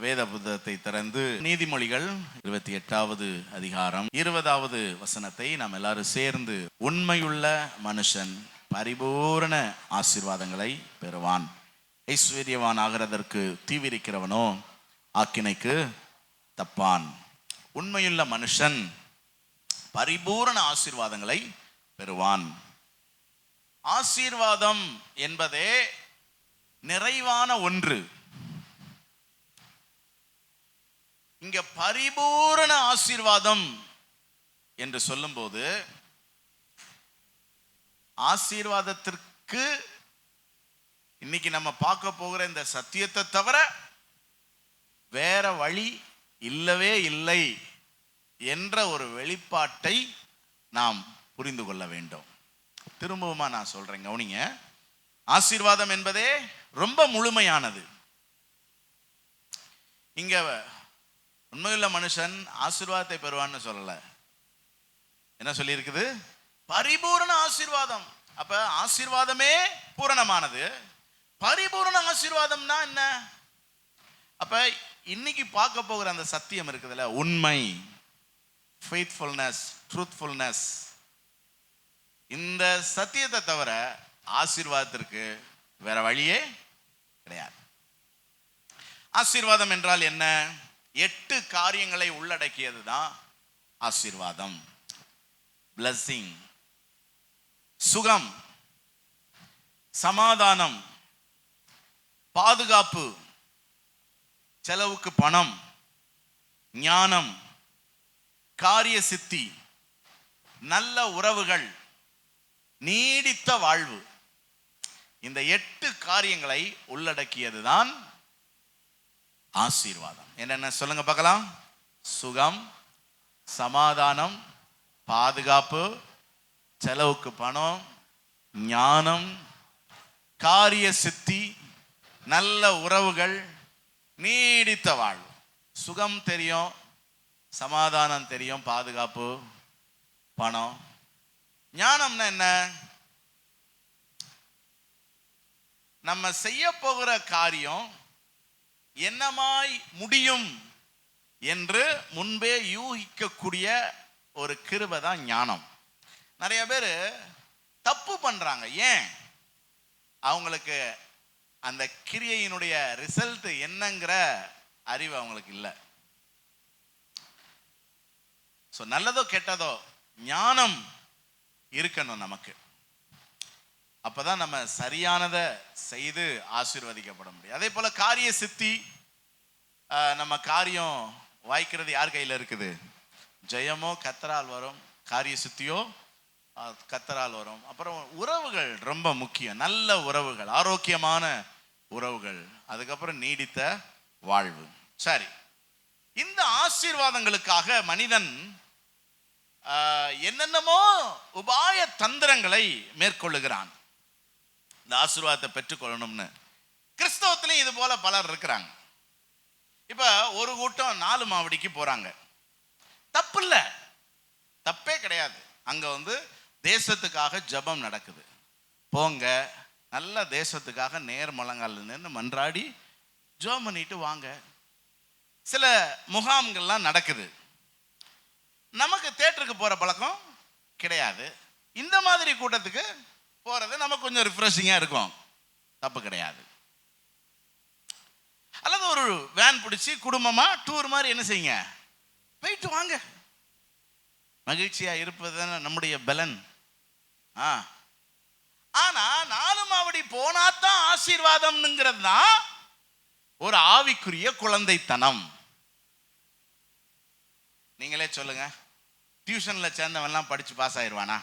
வேத புத்தகத்தை திறந்து நீதிமொழிகள் 28வது அதிகாரம் 20வது வசனத்தை நாம் எல்லாரும் சேர்ந்து, உண்மையுள்ள மனுஷன் பரிபூரண ஆசீர்வாதங்களை பெறுவான், ஐஸ்வர்யவான் ஆகிறதற்கு தீவிரிக்கிறவனோ ஆக்கினைக்கு தப்பான். உண்மையுள்ள மனுஷன் பரிபூரண ஆசீர்வாதங்களை பெறுவான். ஆசீர்வாதம் என்பதே நிறைவான ஒன்று. இங்க பரிபூரண ஆசீர்வாதம் என்று சொல்லும்போது, ஆசீர்வாதத்திற்கு இன்னைக்கு நம்ம பார்க்க போகிற இந்த சத்தியத்தை தவிர வேற வழி இல்லவே இல்லை என்ற ஒரு வெளிப்பாட்டை நாம் புரிந்து கொள்ள வேண்டும். திரும்பவுமா நான் சொல்றேன், கவனிங்க. ஆசீர்வாதம் என்பதே ரொம்ப முழுமையானது. இங்க உண்மையுள்ள மனுஷன் ஆசீர்வாதத்தை பெறுவான்னு சொல்லல, என்ன சொல்லி இருக்குது? பரிபூரண ஆசீர்வாதம். அப்ப ஆசீர்வாதமே பூரணமானது. பரிபூரண ஆசீர்வாதம்னா என்ன? அப்ப இன்னைக்கு பார்க்க போகிற அந்த சத்தியம் இருக்குதுல்ல, உண்மை, ஃபெய்த்ஃபுல்னஸ், ட்ரூத்ஃபுல்னஸ், இந்த சத்தியத்தை தவிர ஆசீர்வாதத்திற்கு வேற வழியே கிடையாது. ஆசீர்வாதம் என்றால் என்ன? 8 காரியங்களை உள்ளடக்கியது தான் ஆசீர்வாதம். பிளஸிங், சுகம், சமாதானம், பாதுகாப்பு, செலவுக்கு பணம், ஞானம், காரிய சித்தி, நல்ல உறவுகள், நீடித்த வாழ்வு. இந்த 8 காரியங்களை உள்ளடக்கியது தான் ஆசீர்வாதம். என்னென்ன சொல்லுங்க பார்க்கலாம்? சுகம், சமாதானம், பாதுகாப்பு, செலவுக்கு பணம், ஞானம், காரிய சித்தி, நல்ல உறவுகள், நீடித்த வாழ்வு. சுகம் தெரியும், சமாதானம் தெரியும், பாதுகாப்பு, பணம். ஞானம்னா என்ன? நம்ம செய்ய போகிற காரியம் என்னமாய் முடியும் என்று முன்பே யூகிக்கக்கூடிய ஒரு கிருபை தான் ஞானம். நிறைய பேர் தப்பு பண்றாங்க. ஏன்? அவங்களுக்கு அந்த கிரியையினுடைய ரிசல்ட் என்னங்கிற அறிவு அவங்களுக்கு இல்லை. ஸோ நல்லதோ கெட்டதோ ஞானம் இருக்கணும் நமக்கு. அப்பதான் நம்ம சரியானதை செய்து ஆசீர்வதிக்கப்பட முடியும். அதே போல காரிய சித்தி, நம்ம காரியம் வாய்க்கிறது யார் கையில் இருக்குது? ஜெயமோ கர்த்தரால் வரும், காரிய சித்தியோ கர்த்தரால் வரும். அப்புறம் உறவுகள் ரொம்ப முக்கியம். நல்ல உறவுகள், ஆரோக்கியமான உறவுகள், அதுக்கப்புறம் நீடித்த வாழ்வு. சரி, இந்த ஆசீர்வாதங்களுக்காக மனிதன் என்னென்னமோ உபாய தந்திரங்களை மேற்கொள்ளுகிறான் இந்த ஆசீர்வாதத்தை பெற்றுக்கொள்ளணும்னு. கிறிஸ்தவத்திலையும் இது போல பலர் இருக்கிறாங்க. இப்ப ஒரு கூட்டம் 4 மாவடிக்கு போறாங்க. தப்பு இல்லை, தப்பே கிடையாது. அங்க தேசத்துக்காக ஜெபம் நடக்குது. போங்க, நல்ல தேசத்துக்காக நேர் முழங்கால் நின்று மன்றாடி ஜெபம் பண்ணிட்டு வாங்க. சில முகாம்கள்லாம் நடக்குது. நமக்கு தியேட்டருக்கு போற பழக்கம் கிடையாது. இந்த மாதிரி கூட்டத்துக்கு போறது நமக்கு கொஞ்சம் ரிஃப்ரெஷிங்கா இருக்கும், தப்பு கிடையாது. அல்லது ஒரு வேன் பிடிச்சி குடும்பமா டூர் மாதிரி என்ன செய்யுங்க, போயிட்டு வாங்க. மகிழ்ச்சியா இருப்பது நம்முடைய பலன். ஆனா 4 மாவடி போனாதான் ஆசீர்வாதம்ங்கிறது தான் ஒரு ஆவிக்குரிய குழந்தைத்தனம். நீங்களே சொல்லுங்க, டியூஷன்ல சேர்ந்தவன்லாம் படிச்சு பாஸ் ஆயிடுவானா?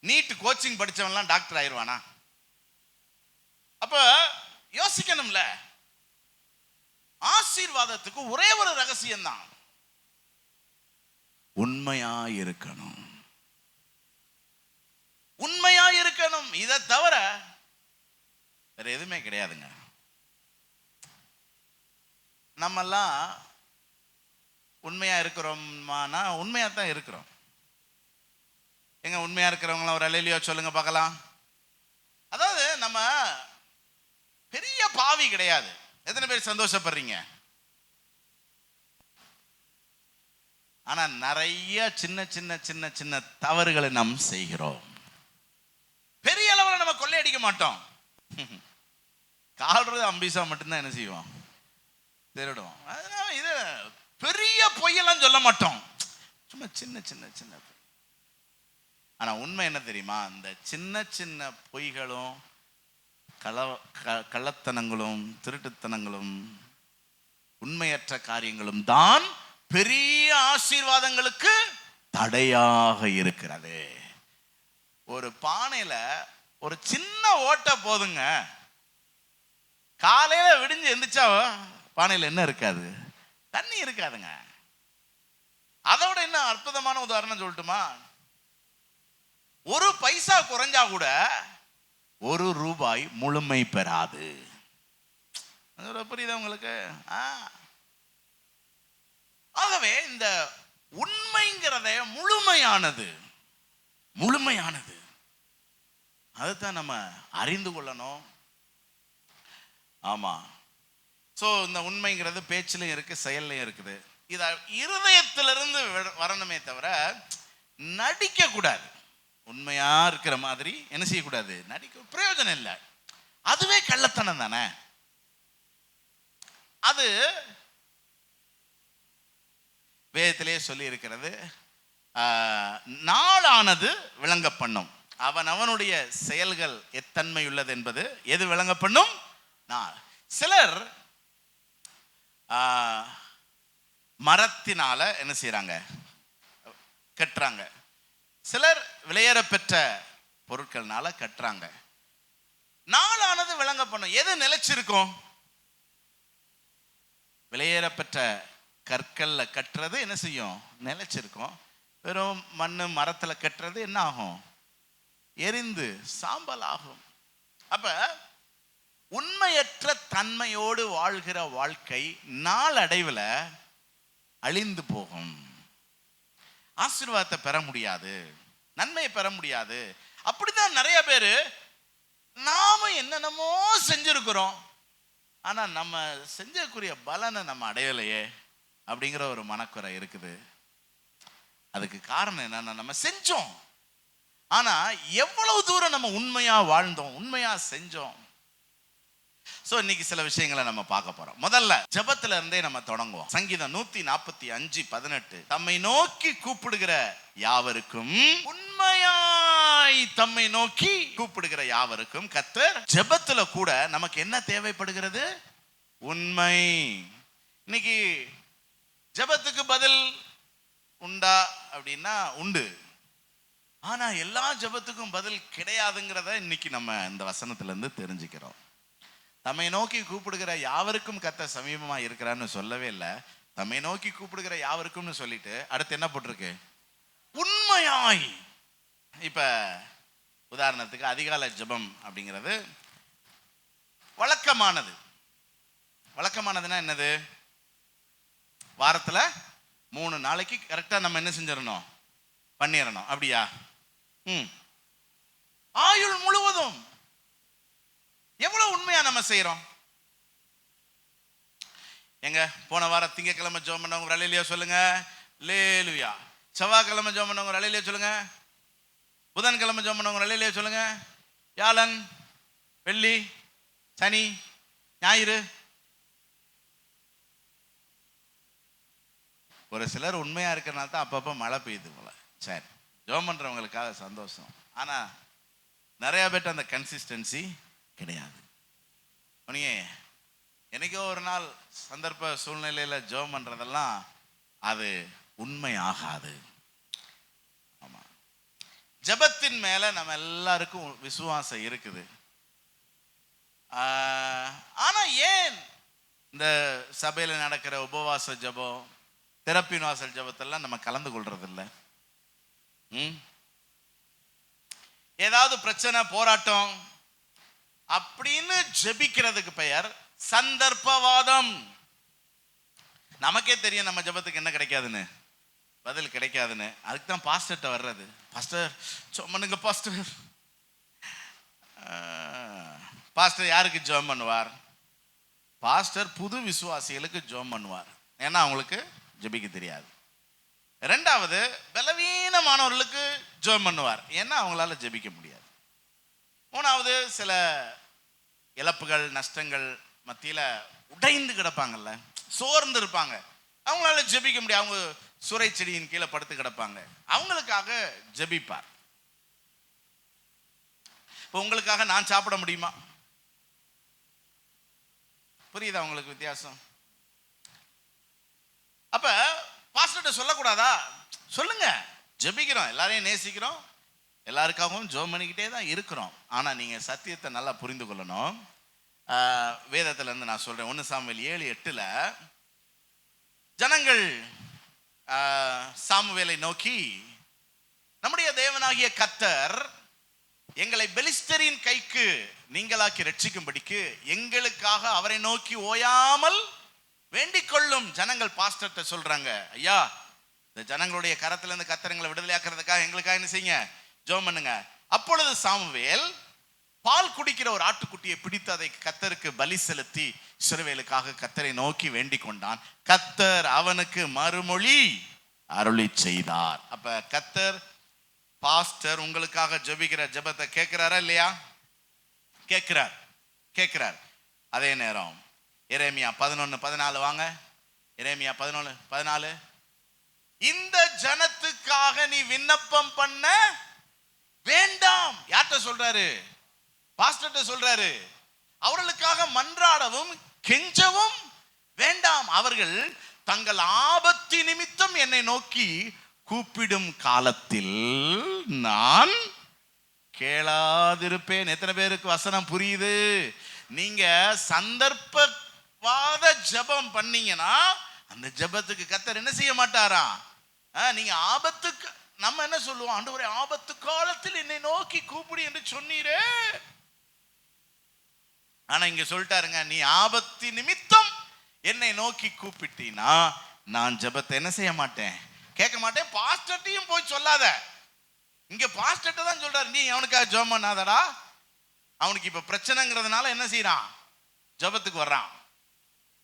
நீட் கோச்சிங் படிச்சவன்லாம் டாக்டர் ஆயிடுவானா? அப்ப யோசிக்கணும்ல. ஆசீர்வாதத்துக்கு ஒரே ஒரு ரகசியம் தான், உண்மையா இருக்கணும். உண்மையா இருக்கணும். இதை தவிர வேற எதுவுமே கிடையாதுங்க. நம்மெல்லாம் உண்மையா இருக்கிறோமானா உண்மையா தான் இருக்கிறோம். எங்க உண்மையா இருக்கிறவங்களாம் ஒரு அல்லேலூயா சொல்லுங்க பார்க்கலாம். அதாவது நம்ம பெரிய பாவி கிடையாது. எத்தனை பேர் சந்தோஷப்படுறீங்க? ஆனா நிறைய சின்ன சின்ன சின்ன சின்ன தவறுகளை நாம் செய்கிறோம். பெரிய அளவில் நம்ம கொள்ளையடிக்க மாட்டோம். கால்றது அம்பிசா மட்டும்தான் என்ன செய்வோம், திருடுவோம். அதனால இது பெரிய பொய்யெல்லாம் சொல்ல மாட்டோம், சும்மா சின்ன சின்ன சின்ன. ஆனா உண்மை என்ன தெரியுமா? இந்த சின்ன சின்ன பொய்களும் கள்ளத்தனங்களும் திருட்டுத்தனங்களும் உண்மையற்ற காரியங்களும் தான் பெரிய ஆசீர்வாதங்களுக்கு தடையாக இருக்கிறது. ஒரு பானையில ஒரு சின்ன ஓட்டை போதுங்க, காலையில விடிஞ்சு எந்திரிச்சா பானையில என்ன இருக்காது? தண்ணி இருக்காதுங்க. அதோட என்ன அற்புதமான உதாரணம் சொல்லட்டுமா? ஒரு பைசா குறைஞ்சா கூட ஒரு ரூபாய் முழுமை பெறாது. புரியுதா உங்களுக்கு? ஆகவே இந்த உண்மைங்கிறத முழுமையானது, முழுமையானது அதுதான் நம்ம அறிந்து கொள்ளணும். ஆமா. ஸோ இந்த உண்மைங்கிறது பேச்சிலையும் இருக்கு, செயல்லையும் இருக்குது. இதை இருதயத்திலிருந்து வரணுமே தவிர நடிக்க கூடாது. உண்மையா இருக்கிற மாதிரி என்ன செய்யக்கூடாது, நடிக்க பிரயோஜனம் இல்லை. அதுவே கள்ளத்தனம் தானே. அது வேதத்திலே சொல்லி இருக்கிறது, நாளானது விளங்க பண்ணும், அவனுடைய செயல்கள் எத்தன்மை உள்ளது என்பது எது விளங்க பண்ணும்? நாள். சிலர் மரத்தினால என்ன செய்யறாங்க, கட்டுறாங்க. சிலர் விலையேற பெற்ற பொருட்கள்னால கட்டுறாங்க. நாளானது விளங்க பண்ணும். எது நிலைச்சிருக்கும்? விலையேற பெற்ற கற்கள்ல கட்டுறது என்ன செய்யும்? நிலைச்சிருக்கும். வெறும் மண்ணு மரத்துல கட்டுறது என்ன ஆகும்? எரிந்து சாம்பல் ஆகும். அப்ப உண்மையற்ற தன்மையோடு வாழ்கிற வாழ்க்கை நாளடைவில் அழிந்து போகும். ஆசீர்வாதத்தை பெற முடியாது, நன்மையை பெற முடியாது. அப்படிதான் நிறைய பேரு நாம என்னென்னமோ செஞ்சிருக்கிறோம், ஆனா நம்ம செஞ்சக்கூடிய பலனை நம்ம அடையலையே அப்படிங்கிற ஒரு மனக்குறை இருக்குது. அதுக்கு காரணம் என்னன்னா, நம்ம செஞ்சோம், ஆனா எவ்வளவு தூரம் நம்ம உண்மையா வாழ்ந்தோம், உண்மையா செஞ்சோம். சோ இன்னைக்கு சில விஷயங்களை நம்ம பார்க்க போறோம். முதல்ல ஜெபத்துல இருந்தே நம்ம தொடங்குவோம். சங்கீதம் 145:18, தம்மை நோக்கி கூப்பிடுகிற யாவருக்கும், உண்மையாய் தம்மை நோக்கி கூப்பிடுகிற யாவருக்கும் கர்த்தர். ஜெபத்துல கூட நமக்கு என்ன தேவைப்படுகிறது? உண்மை. இன்னைக்கு ஜெபத்துக்கு பதில் உண்டா அப்படின்னா உண்டு, ஆனா எல்லா ஜெபத்துக்கும் பதில் கிடையாதுங்கிறத இன்னைக்கு நம்ம இந்த வசனத்துல இருந்து தெரிஞ்சுக்கிறோம். தம்மை நோக்கி கூப்பிடுகிற யாவருக்கும் கர்த்தர் சமீபமா இருக்கிறான்னு சொல்லவே இல்லை, தம்மை நோக்கி கூப்பிடுகிற யாவருக்கும்னு சொல்லிட்டு அடுத்து என்ன போட்டிருக்கு? உண்மையாய். இப்ப உதாரணத்துக்கு அதிகாலை ஜெபம் அப்படிங்கிறது வழக்கமானது. வழக்கமானதுன்னா என்னது? வாரத்துல 3 நாளைக்கு கரெக்டா நம்ம என்ன செஞ்சிடணும்? பண்ணிடணும். அப்படியா? ஆயுள் முழுவதும் எவ்வளவு உண்மையா நம்ம செய்யறோம்? எங்க போன வாரம் திங்கக்கிழமை ஜெபம் பண்ணவங்க அல்லேலூயா சொல்லுங்க. அல்லேலூயா. செவ்வாய்க்கிழமை ஜெபம் பண்ணவங்க அல்லேலூயா சொல்லுங்க. புதன்கிழமை ஜெபம் பண்ணவங்க அல்லேலூயா சொல்லுங்க. வியாழன், வெள்ளி, சனி, ஞாயிறு. ஒரு சிலர் உண்மையா இருக்கிறனால தான் அப்பப்போ மழை பெய்யுது போல. சரி, ஜெபம் பண்றவங்களுக்காக சந்தோஷம். ஆனா நிறைய பேர்ட்ட அந்த கன்சிஸ்டன்சி கிடையாது. நீங்க என்னைக்கோ ஒரு நாள் சந்தர்ப்ப சூழ்நிலையில ஜெபம் பண்றதெல்லாம் அது உண்மை ஆகாது. ஆமா, ஜெபத்தின் மேல நம்ம எல்லாருக்கும் விசுவாசம் இருக்குது. ஆனா ஏன் இந்த சபையில நடக்கிற உபவாச ஜெபம், திறப்பின் வாசல் ஜெபத்தெல்லாம் நம்ம கலந்து கொள்றது இல்லை? ஏதாவது பிரச்சனை, போராட்டம் அப்படின்னு ஜெபிக்கிறதுக்கு பெயர் சந்தர்ப்பவாதம். நமக்கே தெரியும் நம்ம ஜெபத்துக்கு என்ன கிடைக்காதுன்னு, பதில் கிடைக்காதுன்னு. அதுக்கு தான் பாஸ்டர்ட்ட வர்றது. பாஸ்டர் சொன்னங்க பாஸ்டர், பாஸ்டர் யாருக்கு ஜெபம் பண்ணுவார்? பாஸ்டர் புது விசுவாசிகளுக்கு ஜெபம் பண்ணுவார். ஏன்னா அவங்களுக்கு ஜெபிக்க தெரியாது. ரெண்டாவது, பலவீனமானவர்களுக்கு ஜெபம் பண்ணுவார். ஏன்னா அவங்களால ஜெபிக்க முடியாது. மூணாவது, சில இழப்புகள் நஷ்டங்கள் மத்தியில் உடைந்து கிடப்பாங்கல்ல, சோர்ந்து இருப்பாங்க, அவங்களால ஜெபிக்க முடியாது. அவங்க சுரை செடியின் கீழே படுத்து கிடப்பாங்க, அவங்களுக்காக ஜெபிப்பார். இப்போ உங்களுக்காக நான் சாப்பிட முடியுமா? புரியுதா உங்களுக்கு வித்தியாசம்? அப்ப பாஸ்டர்ட்ட சொல்லக்கூடாதா? சொல்லுங்க. ஜெபிக்கிறோம், எல்லாரையும் நேசிக்கிறோம், எல்லாருக்காகவும் ஜெபம் பண்ணிக்கிட்டே தான் இருக்கிறோம். ஆனா நீங்க சத்தியத்தை நல்லா புரிந்து கொள்ளணும். வேதத்துல இருந்து நான் சொல்றேன். 1 சாமுவேல் 7:8 ஜனங்கள் சாமுவேலை நோக்கி, நம்முடைய தேவனாகிய கர்த்தர் எங்களை பெலிஸ்தரின் கைக்கு நீங்களாக்கி ரட்சிக்கும்படிக்கு எங்களுக்காக அவரை நோக்கி ஓயாமல் வேண்டிக் கொள்ளும். ஜனங்கள் பாஸ்டர்ட்ட சொல்றாங்க, ஐயா இந்த ஜனங்களுடைய கரத்துல இருந்து கர்த்தர் விடுதலையாக்குறதுக்காக எங்களுக்காக என்ன செய்யுங்க, ஜெபம் பண்ணுங்க. அப்பொழுது சாமுவேல் பால் குடிக்கிற ஒரு ஆட்டுக்குட்டியை பிடித்து அதை கர்த்தருக்கு பலி செலுத்தி இஸ்ரவேலுக்காக கர்த்தரை நோக்கி வேண்டிக் கொண்டான். கர்த்தர் அவனுக்கு மறுமொழி அருளி செய்தார். அப்ப கர்த்தர் பாஸ்டர் உங்களுக்காக ஜெபிக்கிற ஜெபத்தை கேட்கிறாரா இல்லையா? கேட்கிறார். அதே நேரம் எரேமியா 11:14 வாங்க. எரேமியா 11:14 இந்த ஜனத்துக்காக நீ விண்ணப்பம் பண்ண வேண்டாம். யார்கிட்ட சொல்றாரு? பாஸ்டர்ட்ட சொல்றாரு. அவர்களுக்காக மன்றாடவும் கெஞ்சவும் வேண்டாம். அவர்கள் தங்கள் ஆபத்து நிமித்தம் என்னை நோக்கி கூப்பிடும் காலத்தில் நான் கேளாதிருப்பேன். எத்தனை பேருக்கு வசனம் புரியுது? நீங்க சந்தர்ப்பவாத ஜெபம் பண்ணீங்கன்னா அந்த ஜெபத்துக்கு கர்த்தர் என்ன செய்ய மாட்டாரா? நீங்க ஆபத்துக்கு, நம்ம என்ன சொல்லுவோம், ஆண்டவரே ஆபத்து காலத்தில் என்னை நோக்கி கூப்பிடு என்று சொன்னீரே. ஆனா இங்க சொல்லிட்டாருங்க, நீ ஆபத்து நிமித்தம் என்னை நோக்கி கூப்பிட்டீனா நான் ஜெபத்தை என்ன செய்ய மாட்டேன், கேட்க மாட்டேன். பாஸ்டர்ட்டையும் போய் சொல்லாத. இங்க பாஸ்டர்ட்ட தான் சொல்றாரு, நீ அவனுக்காக ஜெபம் பண்ணாதடா. அவனுக்கு இப்ப பிரச்சனைங்கிறதுனால என்ன செய்யறான், ஜெபத்துக்கு வர்றான்.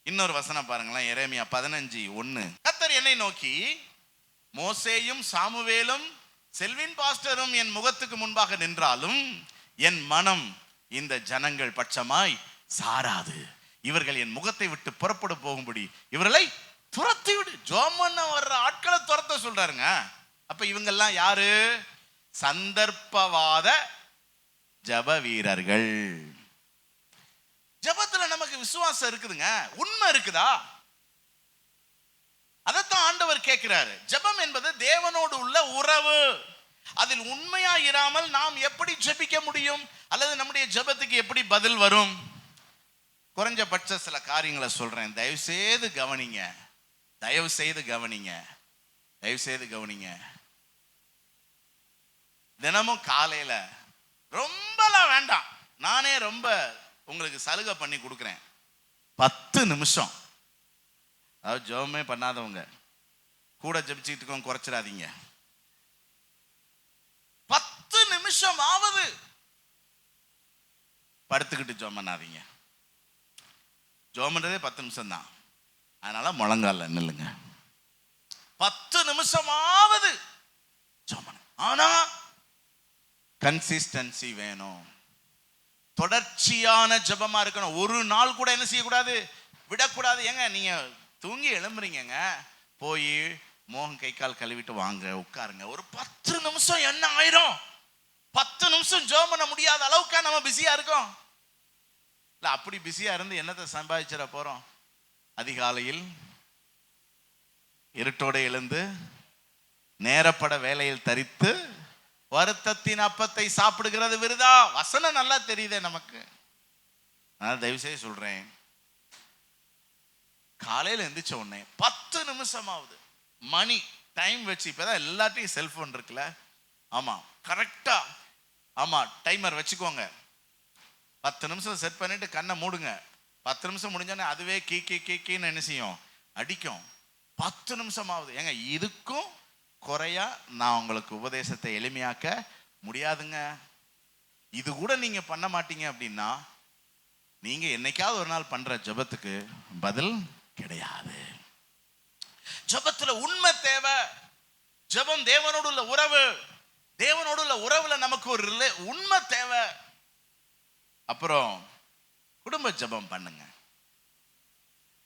இன்னொரு வசனம் பாருங்களேன், எரேமியா 15:1 கர்த்தர் என்னை நோக்கி, மோசேயும் சாமுவேலும் செல்வின் பாஸ்டரும் என் முகத்துக்கு முன்பாக நின்றாலும் என் மனம் இந்த ஜனங்கள் பட்சமாய் சாராது. இவர்கள் என் முகத்தை விட்டு புறப்பட போகும்படி இவர்களை துரத்தி விடு. ஜோமன் வர்ற ஆட்களை துரத்த சொல்றாருங்க. அப்ப இவங்கெல்லாம் யாரு? சந்தர்ப்பவாத ஜப வீரர்கள். ஜபத்துல நமக்கு விசுவாசம் இருக்குதுங்க, உண்மை இருக்குதா? அதைத்தான் ஆண்டவர் கேட்கிறாரு. ஜபம் என்பது தேவனோடு உள்ள உறவு. அதில் உண்மையா இராமல் நாம் எப்படி ஜெபிக்க முடியும்? அல்லது நம்முடைய ஜெபத்துக்கு எப்படி பதில் வரும்? குறைஞ்சபட்ச சில காரியங்களை சொல்றேன், தயவு செய்து கவனிங்க. தினமும் காலையில ரொம்பலாம் வேண்டாம், நானே ரொம்ப உங்களுக்கு சலுகை பண்ணி கொடுக்குறேன். 10 நிமிஷம், அதாவது ஜெபமே பண்ணாதவங்க கூட ஜெபிச்சுட்டு இருக்கவங்க குறைச்சிடாதீங்க. 10 நிமிஷம் ஆவது படுத்துக்கிட்டு ஜெபம் பண்ணாதீங்க. ஜெபம் பண்றதே 10 நிமிஷம் தான், அதனால முழங்கால நில்லுங்க. 10 நிமிஷமாவது ஜெபம் பண்ணு. ஆனா கன்சிஸ்டன்சி வேணும், தொடர்ச்சியான ஜெபமா இருக்கணும். ஒரு நாள் கூட என்ன செய்யக்கூடாது, விடக்கூடாது. ஏங்க நீங்க தூங்கி எழும்புறீங்க, போய் மோகம் கை கால் கழுவிட்டு வாங்க, உட்காருங்க. ஒரு 10 நிமிஷம் என்ன ஆயிரும்? 10 நிமிஷம் ஜெபம் பண்ண முடியாத அளவுக்கா நம்ம பிஸியா இருக்கோம்? இல்ல, அப்படி பிஸியா இருந்து என்னத்தை சம்பாதிச்சிட போறோம்? அதிகாலையில் இருட்டோட எழுந்து நேரப்பட வேலையில் தரித்து வருத்தத்தின் அப்பத்தை சாப்பிடுகிறது விருதா. வசனம் நல்லா தெரியுதே நமக்கு. நான் தயவு செய்து சொல்றேன், காலையில எந்திரிச்ச உடனே 10 நிமிஷமாவது மணி டைம் வச்சு, இப்பதான் எல்லாத்தையும் செல்போன் இருக்குல்ல, ஆமா கரெக்டா, ஆமா டைமர் வச்சுக்கோங்க. 10 நிமிஷம் செட் பண்ணிட்டு கண்ணை மூடுங்க. 10 நிமிஷம் முடிஞ்சோடனே அதுவே கீ கீ கீ கீன்னு என்ன செய்யும், அடிக்கும். 10 நிமிஷமாவது. ஏங்க இதுக்கும் குறையா நான் உங்களுக்கு உபதேசத்தை எளிமையாக்க முடியாதுங்க. இது கூட நீங்க பண்ண மாட்டீங்க அப்படின்னா நீங்க என்னைக்காவது ஒரு நாள் பண்ற ஜெபத்துக்கு பதில் கிடையாது. ஜெபத்துல உண்மை தேவை. ஜெபம் தேவனோடு உள்ள உறவு. தேவனோடு உள்ள உறவுல நமக்கு ஒரு உண்மை தேவை. அப்புறம் குடும்ப ஜெபம் பண்ணுங்க.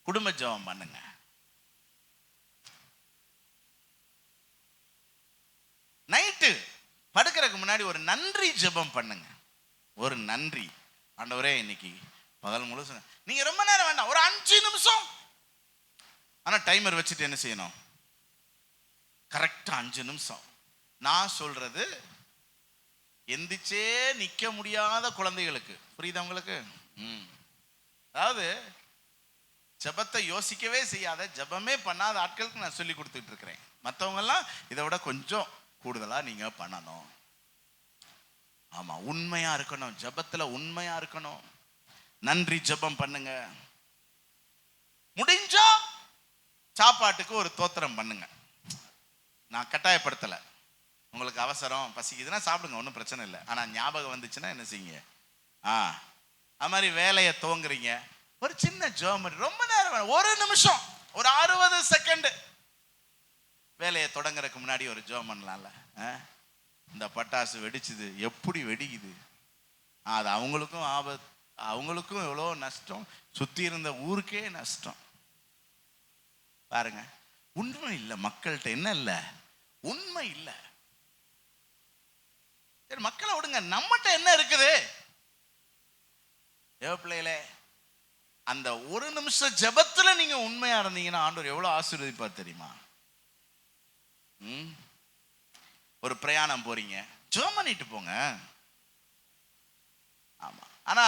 குடும்ப ஜெபம் பண்ணுங்க. நைட்டு படுக்கிறதுக்கு முன்னாடி ஒரு நன்றி ஜெபம் பண்ணுங்க. ஒரு நன்றி. ஆண்டவரே, இன்னைக்கு பகல் முழுசு நீங்க ரொம்ப நேரம் வேண்டாம், ஒரு 5 நிமிஷம். ஆனா டைமர் வச்சுட்டு என்ன செய்யணும்? கரெக்டா 5 நிமிஷம். நான் சொல்றது எந்திரிச்சே நிக்க முடியாத குழந்தைகளுக்கு. புரியுதா உங்களுக்கு? அதாவது ஜெபத்தை யோசிக்கவே செய்யாத, ஜெபமே பண்ணாத ஆட்களுக்கு நான் சொல்லி கொடுத்துட்டு இருக்கிறேன். மற்றவங்க எல்லாம் இதை விட கொஞ்சம் கூடுதலா நீங்க பண்ணணும். ஆமா, உண்மையா இருக்கணும். ஜெபத்துல உண்மையா இருக்கணும். நன்றி ஜெபம் பண்ணுங்க. முடிஞ்சா சாப்பாட்டுக்கு ஒரு தோத்திரம் பண்ணுங்க. நான் கட்டாயப்படுத்தல. உங்களுக்கு அவசரம் பசிக்குதுன்னா சாப்பிடுங்க, ஒன்றும் பிரச்சனை இல்லை. ஆனா ஞாபகம் வந்துச்சுன்னா என்ன செய்யுங்க? அது மாதிரி வேலையை துவங்குறீங்க, ஒரு சின்ன ஜெபம். ரொம்ப நேரம், ஒரு நிமிஷம், ஒரு 60 செகண்ட் வேலையை தொடங்குறதுக்கு முன்னாடி ஒரு ஜெபம் பண்ணலாம்ல. இந்த பட்டாசு வெடிச்சுது, எப்படி வெடிக்குது, அது அவங்களுக்கும் ஆபத்து, அவங்களுக்கும் எவ்வளோ நஷ்டம், சுத்தி இருந்த ஊருக்கே நஷ்டம். பாருங்க, உண்மை இல்லை மக்கள்கிட்ட. என்ன இல்லை? உண்மை இல்லை. சரி, மக்களை விடுங்க, நம்மகிட்ட என்ன இருக்குது? பிள்ளைகளே, அந்த ஒரு நிமிஷம் ஜெபத்துல நீங்க உண்மையா இருந்தீங்கன்னா ஆண்டவர் எவ்வளவு ஆசீர்வதிப்பார் தெரியுமா? ஒரு பிரயாணம் போறீங்க, ஜெபம் பண்ணிட்டு போங்க. ஆமா, ஆனா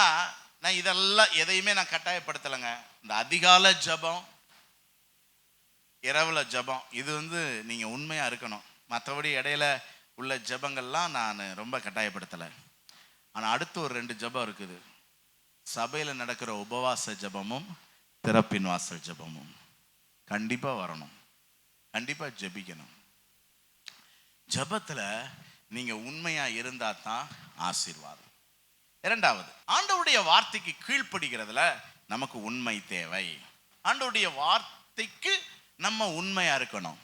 நான் இதெல்லாம் எதையுமே நான் கட்டாயப்படுத்தலைங்க. இந்த அதிகாலை ஜெபம், இரவுல ஜெபம், இது நீங்க உண்மையா இருக்கணும். மற்றபடி இடையில உள்ள ஜெபங்கள்லாம் நான் ரொம்ப கட்டாயப்படுத்தலை. ஆனா அடுத்து ஒரு 2 ஜெபம் இருக்குது. சபையில நடக்கிற உபவாச ஜெபமும் திறப்பின் வாசல் ஜெபமும் கண்டிப்பா வரணும். கண்டிப்பா ஜெபிக்கணும். ஜெபத்துல நீங்க உண்மையா இருந்தா தான் ஆசீர்வாதம். இரண்டாவது, ஆண்டவருடைய வார்த்தைக்கு கீழ்ப்படுகிறதுல நமக்கு உண்மை தேவை. ஆண்டவருடைய வார்த்தைக்கு நம்ம உண்மையா இருக்கணும்.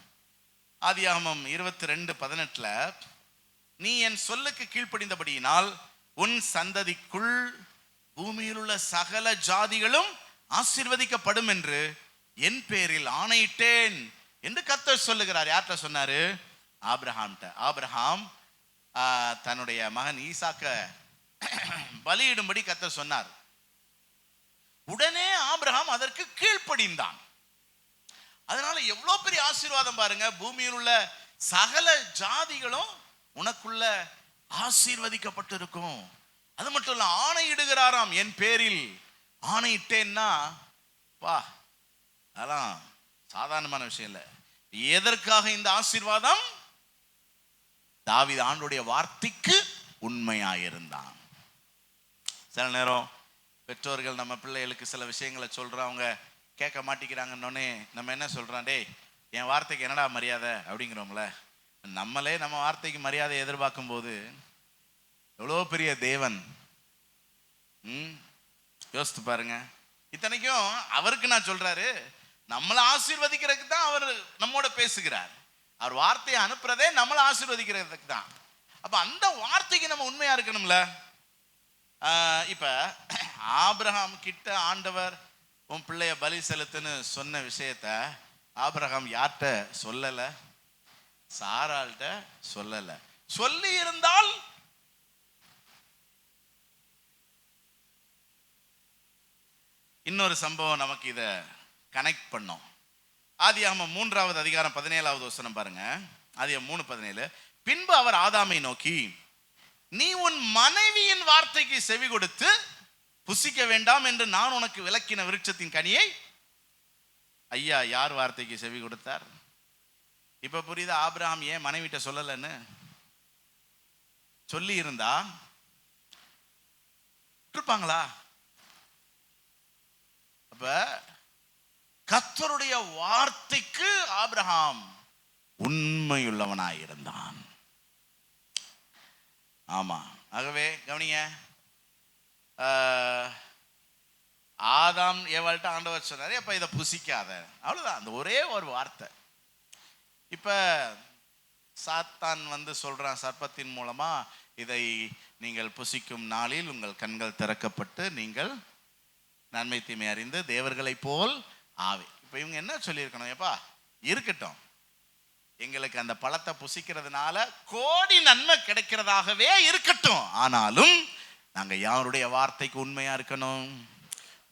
ஆதியாகமம் 22:18 நீ என் சொல்லுக்கு கீழ்ப்படிந்தபடியினால் உன் சந்ததிக்குள் பூமியில் உள்ள சகல ஜாதிகளும் ஆசீர்வதிக்கப்படும் என்று என் பேரில் ஆணையிட்டேன் என்று கர்த்தர் சொல்லுகிறார். யார்கிட்ட சொன்னாரு? ஆபிரகாம்கிட்ட. ஆபிரகாம் தன்னுடைய மகன் ஈசாக்க பலியிடும்படி கர்த்தர் சொன்னார். உடனே ஆபிரகாம் அதற்கு கீழ்ப்படிந்தான். அதனால எவ்வளவு பெரிய ஆசீர்வாதம் பாருங்க. பூமியில் உள்ள சகல ஜாதிகளும் உனக்குள்ள ஆசீர்வதிக்கப்பட்டிருக்கும். அது மட்டும் இல்ல, ஆணையிடுகிறாராம். என் பேரில் ஆணையிட்டேன்னா அதெல்லாம் சாதாரணமான விஷயம் இல்லை. எதற்காக இந்த ஆசீர்வாதம்? தாவீது ஆண்டவருடைய வார்த்தைக்கு உண்மையாயிருந்தான். சில நேரம் பெற்றோர்கள் நம்ம பிள்ளைகளுக்கு சில விஷயங்களை சொல்றோம், அவங்க கேட்க மாட்டேங்கிறாங்கன்னொன்னே நம்ம என்ன சொல்றோம்? டேய், என் வார்த்தைக்கு என்னடா மரியாதை அப்படிங்கிறோம்ல. நம்மளே நம்ம வார்த்தைக்கு மரியாதை எதிர்பார்க்கும் போது எவ்வளோ பெரிய தேவன். யோசித்து பாருங்க. இத்தனைக்கும் அவருக்கு நான் சொல்றாரு, நம்மளை ஆசீர்வதிக்கிறதுக்கு தான் அவர் நம்மோட பேசுகிறார். அவர் வார்த்தையை அனுப்புறதே நம்மளை ஆசீர்வதிக்கிறதுக்கு தான். அப்ப அந்த வார்த்தைக்கு நம்ம உண்மையா இருக்கணும்ல. இப்ப ஆபிரகாம் கிட்ட ஆண்டவர் உன் பிள்ளைய பலி செலுத்துன்னு சொன்ன விஷயத்த ஆபிரகாம் யார்கிட்ட சொல்லல? சாராள்கிட்ட சொல்லல. சொல்லி இருந்தால் இன்னொரு சம்பவம் நமக்கு இத கனெக்ட் பண்ணோம். ஆதியாகமம் 3:17 பாருங்க. ஆதியாகமம் 3:17 பின்பு அவர் ஆதாமை நோக்கி, நீ உன் மனைவியின் வார்த்தைக்கு செவி கொடுத்து புசிக்க வேண்டாம் என்று நான் உனக்கு விலக்கின விருட்சத்தின் கனியை. ஐயா, யார் வார்த்தைக்கு செவி கொடுத்தார்? இப்ப புரியுதா ஆபிரகாம் ஏன் மனைவிட்ட சொல்லலன்னு? சொல்லி இருந்தா இருப்பாங்களா? அப்ப கர்த்தருடைய வார்த்தைக்கு ஆபிரகாம் உண்மையுள்ளவனாயிருந்தான். ஆமா, ஆகவே கவனிங்க, ஆதாம் ஏவாள்கிட்ட ஆண்டவர் சொன்னாரு, அப்ப இதை புசிக்காத, அவ்வளவுதான். அந்த ஒரே ஒரு வார்த்தை. இப்ப சாத்தான் வந்து சொல்றான் சர்ப்பத்தின் மூலமா, இதை நீங்கள் புசிக்கும் நாளில் உங்கள் கண்கள் திறக்கப்பட்டு நீங்கள் நன்மை தீமை அறிந்து தேவர்களை போல் ஆவி. இப்ப இவங்க என்ன சொல்லியிருக்கணும், எப்பா இருக்கட்டும், எங்களுக்கு அந்த பழத்தை புசிக்கிறதுனால கோடி நன்மை கிடைக்கிறதாகவே இருக்கட்டும், ஆனாலும் நாங்க யாருடைய வார்த்தைக்கு உண்மையா இருக்கணும்,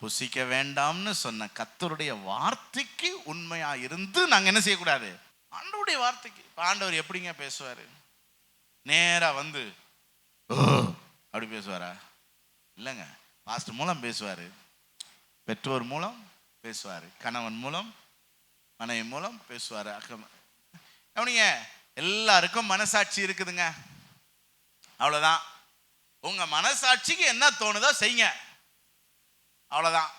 புசிக்க வேண்டாம்னு சொன்ன கர்த்தருடைய வார்த்தைக்கு உண்மையா இருந்து நாங்க என்ன செய்யக்கூடாது, ஆண்டவருடைய வார்த்தைக்கு. ஆண்டவர் எப்படிங்க பேசுவாரு? நேரா வந்து அப்படி பேசுவாரா? இல்லைங்க, பாஸ்டர் மூலம் பேசுவாரு, பெற்றோர் மூலம் பேசுவாரு, கணவன் மூலம் மனைவி மூலம் பேசுவாரு. கவனிங்க, எல்லாருக்கும் மனசாட்சி இருக்குதுங்க, அவ்வளவுதான். உங்க மனசாட்சிக்கு என்ன தோணுதோ செய்யுங்க, அவ்வளவுதான்.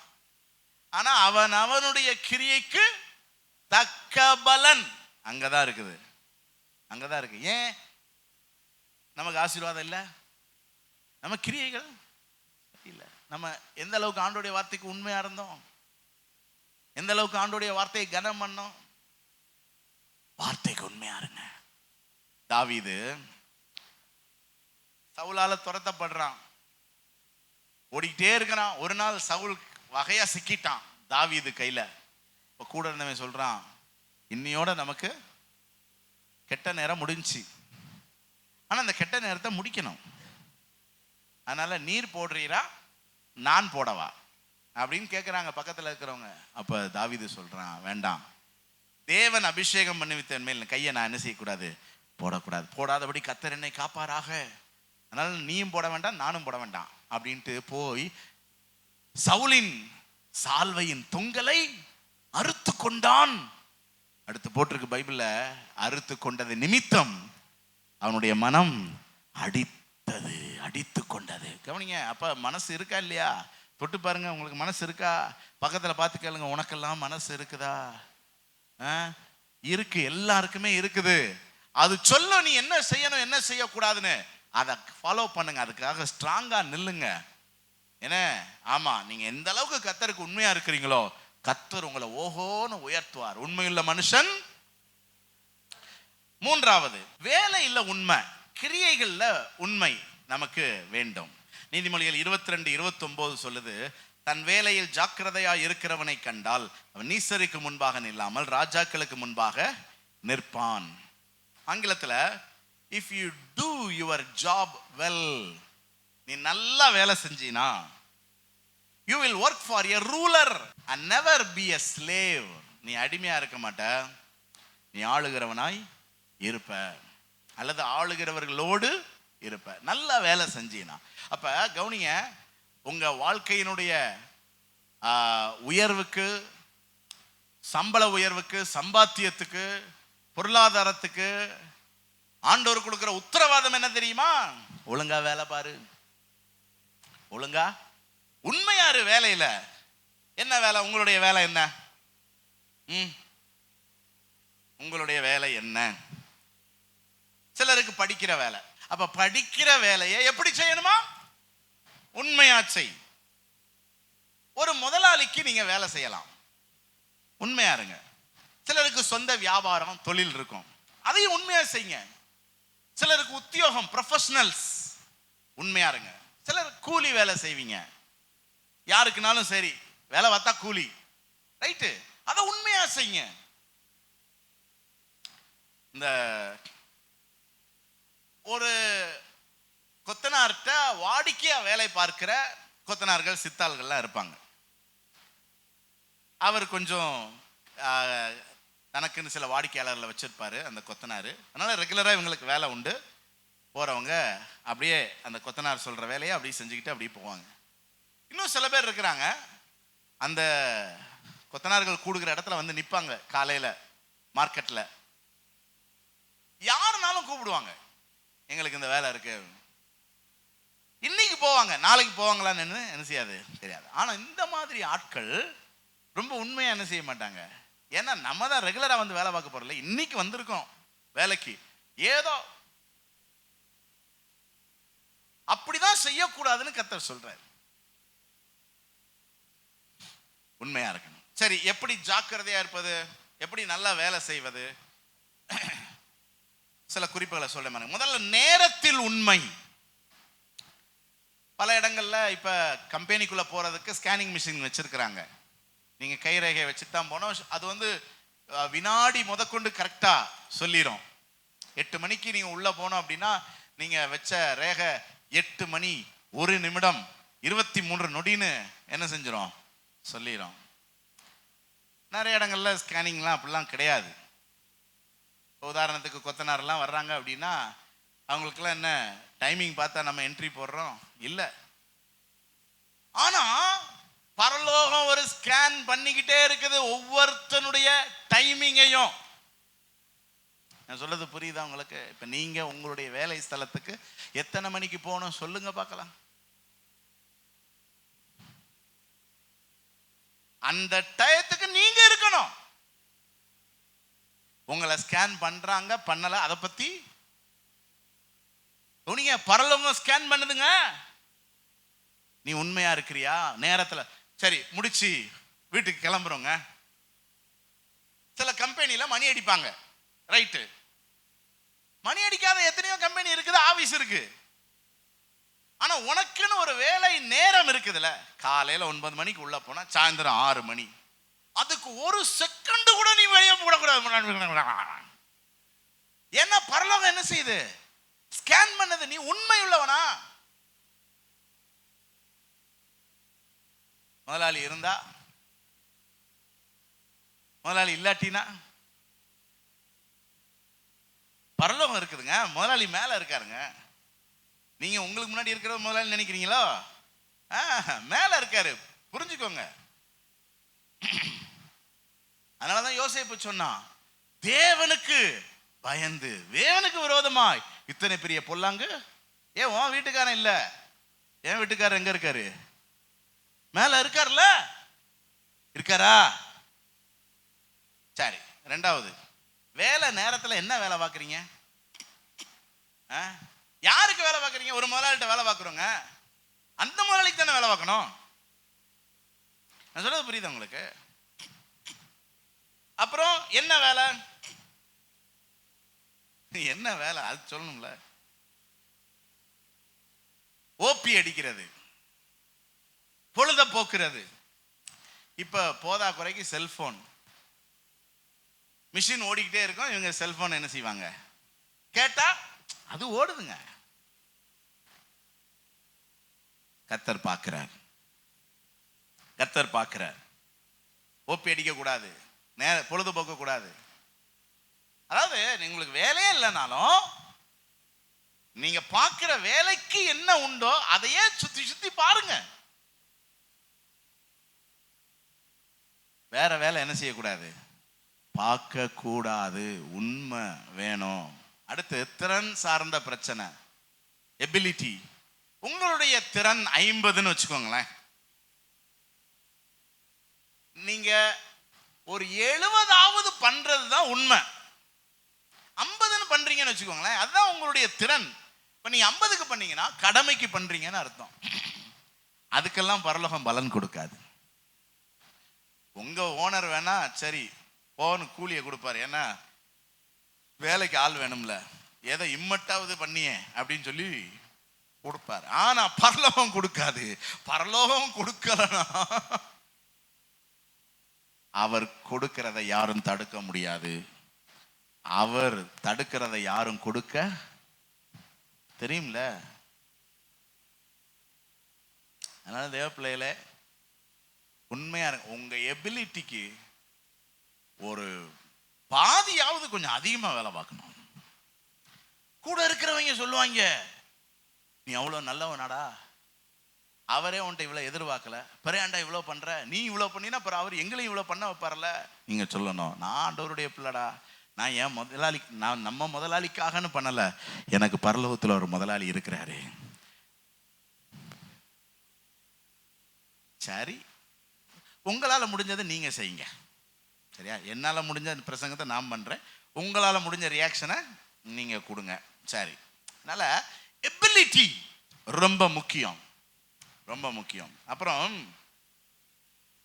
ஆனா அவனுடைய கிரியைக்கு தக்க பலன் அங்கதான் இருக்குது, அங்கதான் இருக்கு. ஏன் நமக்கு ஆசீர்வாதம் இல்லை? நம்ம கிரியைகள் இல்ல. நம்ம எந்த அளவுக்கு ஆண்டோடைய வார்த்தைக்கு உண்மையா இருந்தோம், எந்த அளவுக்கு ஆண்டோடைய வார்த்தையை கனம் பண்ணோம். வார்த்தைக்கு உண்மையா இருங்க. தாவீது சவுலால துரத்தப்படுறான், ஓடிக்கிட்டே இருக்கிறான். ஒரு நாள் சவுல் வகையா சிக்கிட்டான் தாவீது கையில. இப்ப கூட இருந்தவன் சொல்றான், இன்னையோட நமக்கு கெட்ட நேரம் முடிஞ்சு, ஆனா அந்த கெட்ட நேரத்தை முடிக்கணும், அதனால நீர் போடுறீரா நான் போடவா அப்படின்னு கேட்குறாங்க பக்கத்தில் இருக்கிறவங்க. அப்போ தாவீது சொல்கிறான், வேண்டாம், தேவன் அபிஷேகம் பண்ணி வைத்த மேல் கையை நான் என்ன செய்யக்கூடாது, போடக்கூடாது, போடாதபடி கர்த்தர் என்னை காப்பாராக, அதனால நீயும் போட வேண்டாம் நானும் போட வேண்டாம் அப்படின்ட்டு போய் சவுலின் சால்வையின் தொங்கலை அறுத்து கொண்டான். அடுத்து போட்டிருக்கு பைபிள்ல, அறுத்து கொண்டது நிமித்தம் அவனுடைய மனம் அடித்தது, அடித்து கொண்டது. கவனிங்க, அப்ப மனசு இருக்கா இல்லையா? தொட்டு பாருங்க, உங்களுக்கு மனசு இருக்கா? பக்கத்துல பார்த்து கேளுங்க, உனக்கெல்லாம் மனசு இருக்குதா? இருக்கு, எல்லாருக்குமே இருக்குது. அது சொல்ல நீ என்ன செய்யணும் என்ன செய்யக்கூடாதுன்னு அதை ஃபாலோ பண்ணுங்க, அதுக்காக ஸ்ட்ராங்கா நில்லுங்க. என்ன, ஆமா, நீங்க எந்த அளவுக்கு கர்த்தருக்கு உண்மையா இருக்கிறீங்களோ கர்த்தர் உங்களை ஓஹோன்னு உயர்த்துவார். உண்மையுள்ள மனுஷன். மூன்றாவது, வேலையில உண்மை, கிரியைகள்ல உண்மை நமக்கு வேண்டும். நீதிமொழிகள் 22:29 சொல்லுது, தன் வேலையில் ஜாக்கிரதையா இருக்கிறவனை கண்டால் அவன் நீசருக்கு முன்பாக நில்லாமல் ராஜாக்களுக்கு முன்பாக நிற்பான். ஆங்கிலத்துல, if you two your job well, நீ நல்லா வேலை செஞ்சினா, you will work for a ruler and never be a slave. நீ அடிமையா இருக்க மாட்ட, நீ ஆளுகிறவனாய் இருப்ப, அல்லது ஆளுகிறவர்களோடு இருப்ப, நல்ல வேலை செஞ்சினா. அப்ப கவனிங்க, உங்க வாழ்க்கையினுடைய உயர்வுக்கு, சம்பள உயர்வுக்கு, சம்பாத்தியத்துக்கு, பொருளாதாரத்துக்கு ஆண்டவர் கொடுக்கிற உத்தரவாதம் என்ன தெரியுமா? ஒழுங்கா வேலை பாரு, ஒழுங்கா உண்மையாரு வேலையில. என்ன வேலை? உங்களுடைய வேலை என்ன? உங்களுடைய வேலை என்ன? சிலருக்கு படிக்கிற வேலை. அப்ப படிக்கிற வேலையை எப்படி செய்யணுமா? உண்மையா செய். ஒரு முதலாளிக்கு நீங்க வேலை செய்யலாம், உண்மையா இருங்க. சிலருக்கு சொந்த வியாபாரம் தொழில் இருக்கும், அதையும் உண்மையா செய்யுங்க. சிலருக்கு உத்தியோகம், ப்ரொஃபஷனல்ஸ், உண்மையா இருங்க. சிலர் கூலி வேலை செய்வீங்க, யாருக்குனாலும் சரி, வேலை பார்த்தா கூலி, ரைட்டு, அதை உண்மையா செய்யுங்க. இந்த ஒரு கொத்தனார்கிட்ட வாடிக்கையா வேலை பார்க்கிற கொத்தனார்கள், சித்தாள்கள்லாம் இருப்பாங்க. அவர் கொஞ்சம் தனக்குன்னு சில வாடிக்கையாளர்களை வச்சிருப்பாரு அந்த கொத்தனார். அதனால ரெகுலரா இவங்களுக்கு வேலை உண்டு. போறவங்க அப்படியே அந்த கொத்தனார் சொல்ற வேலையை அப்படியே செஞ்சுக்கிட்டு அப்படியே போவாங்க. இன்னும் சில பேர் இருக்கிறாங்க, அந்த கொத்தனார்கள் கூடுகிற இடத்துல வந்து நிற்பாங்க. காலையில மார்க்கெட்ல யாருனாலும் கூப்பிடுவாங்க, எங்களுக்கு இந்த வேலை இருக்கு, இன்னைக்கு போவாங்க, நாளைக்கு போவாங்களான்னு என்ன செய்யாது, தெரியாது. ஆனா இந்த மாதிரி ஆட்கள் ரொம்ப உண்மையா என்ன செய்ய மாட்டாங்க. ஏன்னா நம்ம தான் ரெகுலரா வந்து வேலை பார்க்க போறோம்ல, இன்னைக்கு வந்திருக்கோம் வேலைக்கு, ஏதோ அப்படிதான் செய்யக்கூடாதுன்னு கர்த்தர் சொல்றாரு. உண்மையா இருக்கணும். சரி, எப்படி ஜாக்கிரதையா இருப்பது, எப்படி நல்லா வேலை செய்வது, சில குறிப்புகளை சொல்ல. முதல்ல நேரத்தில் உண்மை. பல இடங்கள்ல இப்ப கம்பெனிக்குள்ள போறதுக்கு ஸ்கேனிங் மிஷின் வச்சிருக்கிறாங்க. நீங்க கை ரேகையை வச்சுட்டு தான் போனோம். அது வினாடி முதற்கொண்டு கரெக்டா சொல்லிடும். 8 மணிக்கு நீங்க உள்ள போனோம் அப்படின்னா நீங்க வச்ச ரேகை 8 மணி 1 நிமிடம் 23 நொடின்னு என்ன செஞ்சிடும், சொல்லிடும். நிறைய இடங்கள்ல ஸ்கேனிங்லாம் அப்படிலாம் கிடையாது. உதாரணத்துக்கு கொத்தனார்லாம் வர்றாங்க அப்படின்னா அவங்களுக்குலாம் என்ன டைமிங் பார்த்தா நம்ம என்ட்ரி போடுறோம் இல்லை. ஆனா பரலோகம் ஒரு ஸ்கேன் பண்ணிக்கிட்டே இருக்குது ஒவ்வொருத்தனுடைய டைமிங்கையும். நான் சொல்றது புரியுதா உங்களுக்கு? இப்ப நீங்க உங்களுடைய வேலை ஸ்தலத்துக்கு எத்தனை மணிக்கு போகணும் சொல்லுங்க பார்க்கலாம். அந்த டயத்துக்கு நீங்க இருக்கணும். உங்களை ஸ்கேன் பண்றாங்க பண்ணல அதை பத்தி நீங்க பரலோகம் ஸ்கேன் பண்ணுதுங்க. நீ உண்மையா இருக்கிறியா நேரத்துல? சரி, முடிச்சு வீட்டுக்கு கிளம்புறோங்க. சில கம்பெனில மணி அடிப்பாங்க, ரைட்டு. மணி அடிக்காத எத்தனையோ கம்பெனி இருக்குது, ஆபீஸ் இருக்கு. ஆனா உனக்குன்னு ஒரு வேலை நேரம் இருக்குதுல்ல. காலையில 9 மணிக்கு உள்ள போனா சாயந்தரம் 6 மணி. அதுக்கு ஒரு செகண்ட் கூட நீ வெளியே போடக்கூடாது. ஏன்னா பரலோகம் என்ன செய்யுது, ஸ்கேன் பண்ணது. நீ உண்மை உள்ளவனா? முதலாளி இருந்தா, முதலாளி இல்லாட்டினா பரலோகம் இருக்குதுங்க. முதலாளி மேல இருக்காருங்க. நீங்க உங்களுக்கு முன்னாடி இருக்கிற முதலாளி நினைக்கிறீங்களோ? மேல இருக்காரு, புரிஞ்சுக்கோங்க. அதனாலதான் யோசேப்பு சொன்னா, தேவனுக்கு பயந்து தேவனுக்கு விரோதமாய் இத்தனை பெரிய பொல்லாங்கு. ஏன் உன் வீட்டுக்காரன் இல்ல? என் வீட்டுக்காரர் எங்க இருக்காரு? மேல இருக்காருல்ல. இருக்காரா? சரி, ரெண்டாவது, வேலை நேரத்துல என்ன வேலை பார்க்குறீங்க? யாருக்கு வேலை பார்க்குறீங்க? ஒரு முதலாளிட்ட வேலை பார்க்குறோங்க, அந்த முதலாளிக்கு தானே வேலை பார்க்கணும். நான் சொல்றது புரியுது உங்களுக்கு? அப்புறம் என்ன வேலை? என்ன வேலை அது சொல்லணும்ல. ஓபி அடிக்கிறது, பொழுத போக்குறது. இப்ப போதா குறைக்கு செல்போன் மிஷின் ஓடிக்கிட்டே இருக்கும். இவங்க செல்போன் என்ன செய்வாங்க, கேட்டா அது ஓடுதுங்க. கர்த்தர் பார்க்கிறார், கர்த்தர் பார்க்கிறார். ஓபி அடிக்க கூடாது, பொழுதுபோக்க கூடாது. அதாவது உங்களுக்கு வேலையே இல்லைனாலும் நீங்க பார்க்கிற வேலைக்கு என்ன உண்டோ அதையே சுத்தி சுத்தி பாருங்க. வேற வேலை என்ன செய்யக்கூடாது, பார்க்க கூடாது. உண்மை வேணும். அடுத்து திறன் சார்ந்த பிரச்சனை, எபிலிட்டி. உங்களுடைய திறன் 50ன்னு வச்சுக்கோங்களேன். நீங்க ஒரு 70வது பண்றதுதான் உண்மை. 50ன்னு பண்றீங்கன்னு வச்சுக்கோங்களேன், அதுதான் உங்களுடைய திறன். இப்ப நீங்க 50க்கு பண்ணீங்கன்னா கடமைக்கு பண்றீங்கன்னு அர்த்தம். அதுக்கெல்லாம் பரலோகம் பலன் கொடுக்காது. உங்க ஓனர் வேணா சரி போன்னு கூலியை கொடுப்பாரு, ஏன்னா வேலைக்கு ஆள் வேணும்ல, ஏதோ இம்மட்டாவது பண்ணியே அப்படின்னு சொல்லி கொடுப்பாரு. ஆனா பரலோகம் கொடுக்காது. பரலோகம் கொடுக்கலனா அவர் கொடுக்கிறதை யாரும் தடுக்க முடியாது. அவர் தடுக்கிறதை யாரும் கொடுக்க தெரியும்ல. அதனால தேவ பிள்ளைகளே, உண்மையா உங்க எபிலிட்டிக்கு ஒரு பாதியாவது கொஞ்சம் அதிகமா வேலை பார்க்கணும். கூட இருக்கிறவங்க சொல்லுவாங்க, நீ அவ்வளவு நல்லவனாடா, அவரே உன்ட்ட இவ்வளவு எதிர்பார்க்கல, பிறையாண்டா இவ்வளவு பண்ற, நீ இவ்வளவு பண்ணினா அப்புறம் அவர் எங்களையும் இவ்வளவு பண்ண வைப்பார்ல. நீங்க சொல்லணும், நான் ஆண்டவருடைய பிள்ளைடா, நான் என் முதலாளி, நான் நம்ம முதலாளிக்காகன்னு பண்ணல, எனக்கு பரலோகத்தில் ஒரு முதலாளி இருக்கிறாரு. சரி, உங்களால முடிஞ்சதை நீங்க செய்யுங்க, சரியா? என்னால முடிஞ்ச பிரசங்கத்தை நான் பண்றேன், உங்களால முடிஞ்ச ரியாக்ஷனை நீங்க கொடுங்க. சரி, அதனால எபிலிட்டி ரொம்ப முக்கியம், ரொம்ப முக்கியம். அப்புறம்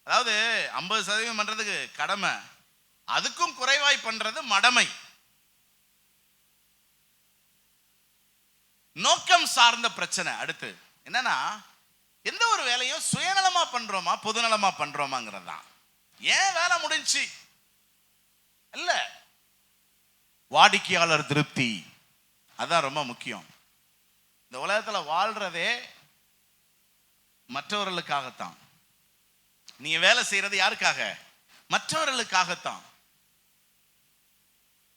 அதாவது 50% பண்றதுக்கு கடமை, அதுக்கும் குறைவாய் பண்றது மடமை. நோக்கம் சார்ந்த பிரச்சனை. அடுத்து என்னன்னா, எந்த ஒரு வேலையும் சுயநலமா பண்றோமா பொதுநலமா பண்றோமாங்கிறது தான். ஏன் வேலை முடிஞ்சு இல்ல, வாடிக்கையாளர் திருப்தி, அதான் ரொம்ப முக்கியம். இந்த உலகத்துல வாழ்றதே மற்றவர்களுக்காகத்தான். நீங்க வேலை செய்யறது யாருக்காக? மற்றவர்களுக்காகத்தான்.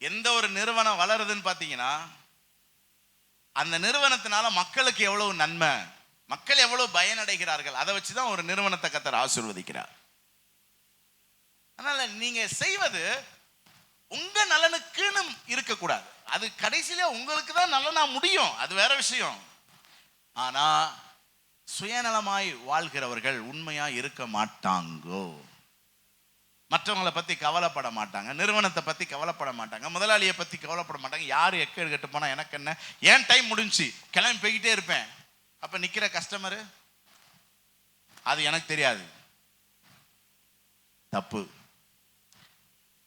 எந்த ஒரு நிறுவனம் வளருதுன்னு பாத்தீங்கன்னா, அந்த நிறுவனத்தினால மக்களுக்கு எவ்வளவு நன்மை, மக்கள் எவ்வளவு பயனடைகிறார்கள், அதை வச்சுதான் ஒரு நிறுவனத்தை கர்த்தர் ஆசீர்வதிக்கிறார். அதனால நீங்க செய்வது உங்க நலனுக்குன்னு இருக்கக்கூடாது. அது கடைசியில உங்களுக்கு தான் நலனா முடியும், அது வேற விஷயம். ஆனா சுயநலமாய் வாழ்கிறவர்கள் உண்மையா இருக்க மாட்டாங்கோ. மற்றவங்களை பத்தி கவலைப்பட மாட்டாங்க, நிறுவனத்தை பத்தி கவலைப்பட மாட்டாங்க, முதலாளியை பத்தி கவலைப்பட மாட்டாங்க. யாரு எக்கேடு கெட்டு போனா எனக்கு என்ன, ஏன் டைம் முடிஞ்சு கிளம்பி போய்கிட்டே இருப்பேன். அப்ப நிக்கிற கஸ்டமரு அது எனக்கு தெரியாது, தப்பு.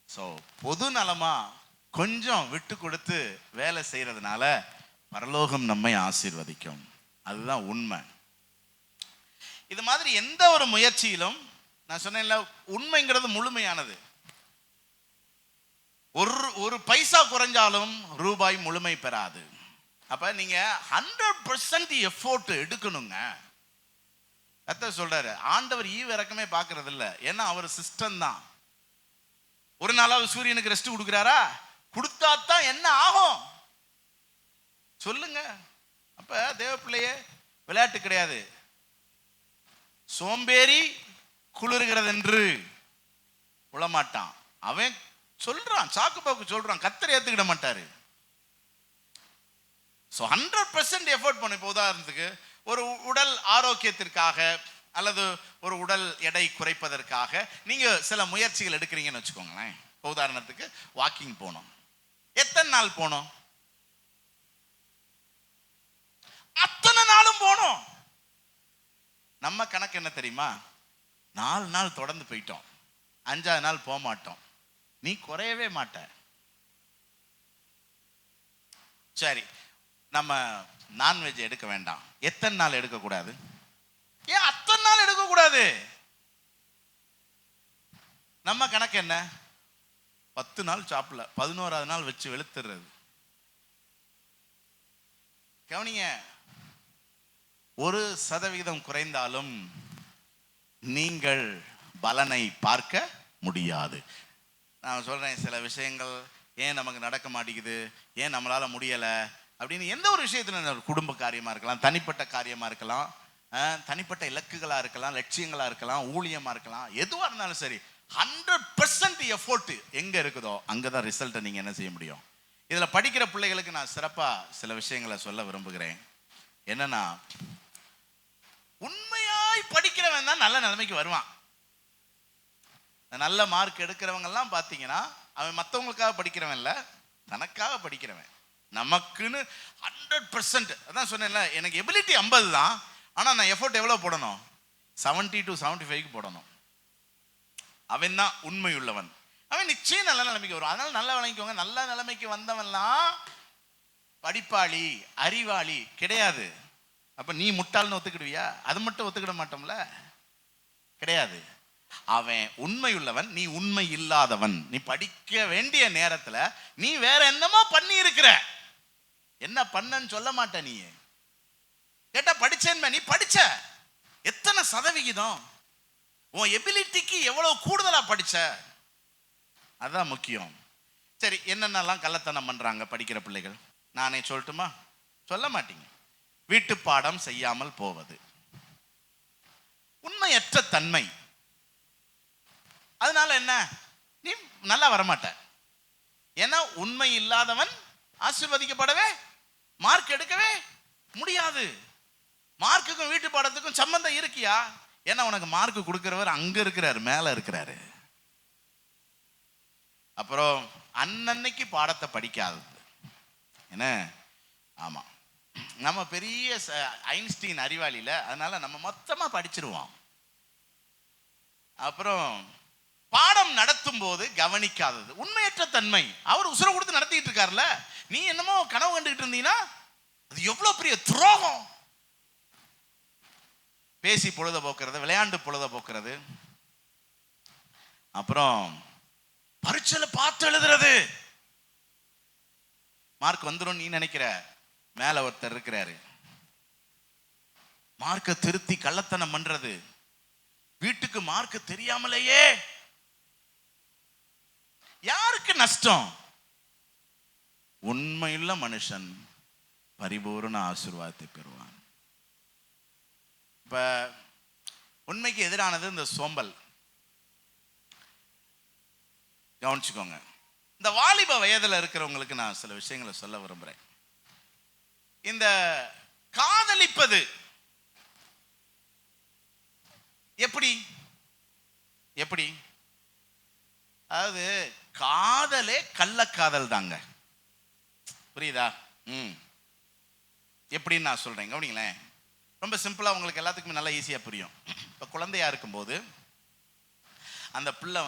ஸோ பொது நலமா கொஞ்சம் விட்டு கொடுத்து வேலை செய்யறதுனால பரலோகம் நம்மை ஆசீர்வதிக்கும், அதுதான் உண்மை. இது மாதிரி எந்த ஒரு முயற்சியிலும் நான் சொன்னேன்ல, உண்மைங்கிறது முழுமையானது. ஒரு பைசா குறைஞ்சாலும் ரூபாய் முழுமை பெறாது. அப்ப நீங்க 100% எஃபோர்ட் எடுக்கணுங்க. கர்த்தர் சொல்றாரு, ஆண்டவர் ஈவு இறக்கமே பார்க்கறது இல்லை, ஏன்னா அவர் சிஸ்டம் தான். ஒரு நாளாவது சூரியனுக்கு ரெஸ்ட் கொடுக்கிறாரா? கொடுத்தாத்தான் என்ன ஆகும் சொல்லுங்க. அப்ப தேவ பிள்ளையே, விளையாட்டு கிடையாது. சோம்பேறி குளிர்கிறது என்று உளமாட்டான். அவன் சொல்றான், சாக்கு பாக்கு சொல்றான், கர்த்தர் ஏத்துக்கிட மாட்டாரு. 100% எஃபோர்ட் பண்ணு. இப்போ உதாரணத்துக்கு ஒரு உடல் ஆரோக்கியத்திற்காக அல்லது ஒரு உடல் எடை குறைப்பதற்காக நீங்க சில முயற்சிகள் எடுக்கிறீங்கன்னு வச்சுக்கோங்களேன். இப்போ உதாரணத்துக்கு வாக்கிங் போனோம். எத்தனை நாள் போனோம்? அத்தனை நாளும் போனோம். நம்ம கணக்கு என்ன தெரியுமா? 4 நாள் தொடர்ந்து போயிட்டோம், 5ஆவது நாள் போக மாட்டோம். நீ குறையவே மாட்ட. சரி, நம்ம நான்வெஜ் எடுக்க வேண்டாம். எத்தனை நாள் எடுக்கக்கூடாது? ஏன் அத்தனை நாள் எடுக்கக்கூடாது? நம்ம கணக்கு என்ன? 10 நாள் சாப்பிடல, 11ஆவது நாள் வச்சு வெளுத்துறது. கவனிங்க, 1% குறைந்தாலும் நீங்கள் பலனை பார்க்க முடியாது. நான் சொல்றேன், சில விஷயங்கள் ஏன் நமக்கு நடக்க மாட்டேங்குது, ஏன் நம்மளால முடியலை அப்படின்னு எந்த ஒரு விஷயத்துல, குடும்ப காரியமா இருக்கலாம், தனிப்பட்ட காரியமா இருக்கலாம், தனிப்பட்ட இலக்குகளா இருக்கலாம், லட்சியங்களா இருக்கலாம், ஊழியமா இருக்கலாம், எதுவா இருந்தாலும் சரி, 100% எஃபோர்ட் எங்க இருக்குதோ அங்கதான் ரிசல்ட்டை நீங்க என்ன செய்ய முடியும். இதுல படிக்கிற பிள்ளைகளுக்கு நான் சிறப்பா சில விஷயங்களை சொல்ல விரும்புகிறேன். என்னன்னா, உண்மையாய் படிக்கிறவன் தான் நல்ல நிலைமைக்கு வருவான். நல்ல மார்க் எடுக்கிறவங்க எல்லாம் பாத்தீங்கன்னா, அவன் மற்றவங்களுக்காக படிக்கிறவன் இல்ல, தனக்காக படிக்கிறவன். நமக்குன்னு 100%. அதான் சொன்னேன்ல, எனக்கு எபிலிட்டி 50 தான், ஆனா நான் எஃபோர்ட் எவ்வளவு போடணும்? 70 to 75 போடணும். அவன் தான் உண்மை உள்ளவன். அவன் நிச்சயம் நல்ல நிலைமைக்கு வரும். அதனால நல்ல நிலைமைக்கு, நல்ல நிலைமைக்கு வந்தவன்லாம் படிப்பாளி அறிவாளி கிடையாது. அப்ப நீ முட்டாள்னு ஒத்துக்கிடுவியா? அது மட்டும் ஒத்துக்கிட மாட்டோம்ல, கிடையாது. அவன் உண்மை உள்ளவன், நீ உண்மை இல்லாதவன். நீ படிக்க வேண்டிய நேரத்துல நீ வேற என்னமா பண்ணி இருக்கிற, என்ன பண்ணன்னு சொல்ல மாட்ட. நீ கேட்டா படிச்சேன், நீ படிச்ச எத்தனை சதவிகிதம், உன் எபிலிட்டிக்கு எவ்வளவு கூடுதலா படிச்ச, அதான் முக்கியம். சரி, என்னென்னலாம் கள்ளத்தனம் பண்றாங்க படிக்கிற பிள்ளைகள் நானே சொல்லட்டுமா? சொல்ல மாட்டீங்க. வீட்டு பாடம் செய்யாமல் போவது, உண்மையற்ற தன்மை. அதனால என்ன, நீ நல்லா வரமாட்ட. ஏன்னா உண்மை இல்லாதவன் ஆசீர்வதிக்கப்படவே, மார்க் எடுக்கவே முடியாது. மார்க்குக்கும் வீட்டு பாடத்துக்கும் சம்பந்தம் இருக்கியா? ஏன்னா உனக்கு மார்க் கொடுக்கிறவர் அங்க இருக்கிறாரு, மேல இருக்கிறாரு. அப்புறம் அன்னன்னைக்கு பாடத்தை படிக்காது என்ன? ஆமா, நம்ம பெரிய ஐன்ஸ்டீன் அறிவாளியில, அதனால நம்ம மொத்தமா படிச்சிருவோம். அப்புறம் பாடம் நடத்தும் போது கவனிக்காதது, உண்மையற்ற தன்மை. அவர் உசுர கொடுத்து நடத்திட்டு இருக்காருல்ல, நீ என்னமோ கனவு கண்டுகிட்டு இருந்தீங்கன்னா அது எவ்வளவு பெரிய துரோகம். பேசி பொழுத போக்குறது, விளையாண்டு பொழுத போக்குறது. அப்புறம் பரீட்சையில பார்த்து எழுதுறது. மார்க் வந்துடும் நீ நினைக்கிற, மேல ஒருத்தர் இருக்கிறாரு. மார்க்க திருத்தி கள்ளத்தனம் பண்றது, வீட்டுக்கு மார்க்க தெரியாமலேயே. யாருக்கு நஷ்டம்? உண்மையுள்ள மனுஷன் பரிபூர்ண ஆசீர்வாதத்தை பெறுவான். இப்ப உண்மைக்கு எதிரானது இந்த சோம்பல். கவனிச்சுக்கோங்க. இந்த வாலிப வயதில் இருக்கிறவங்களுக்கு நான் சில விஷயங்களை சொல்ல விரும்புறேன். இந்த காதலிப்பது எப்படி எப்படி அதாவது காதலே கள்ளக்காதல் தாங்க. புரியுதா? எப்படின்னு நான் சொல்றேன், கவனிங்களேன். ரொம்ப சிம்பிளா உங்களுக்கு எல்லாத்துக்குமே நல்லா ஈஸியா புரியும். இப்ப குழந்தையா இருக்கும்போது அந்த பிள்ளை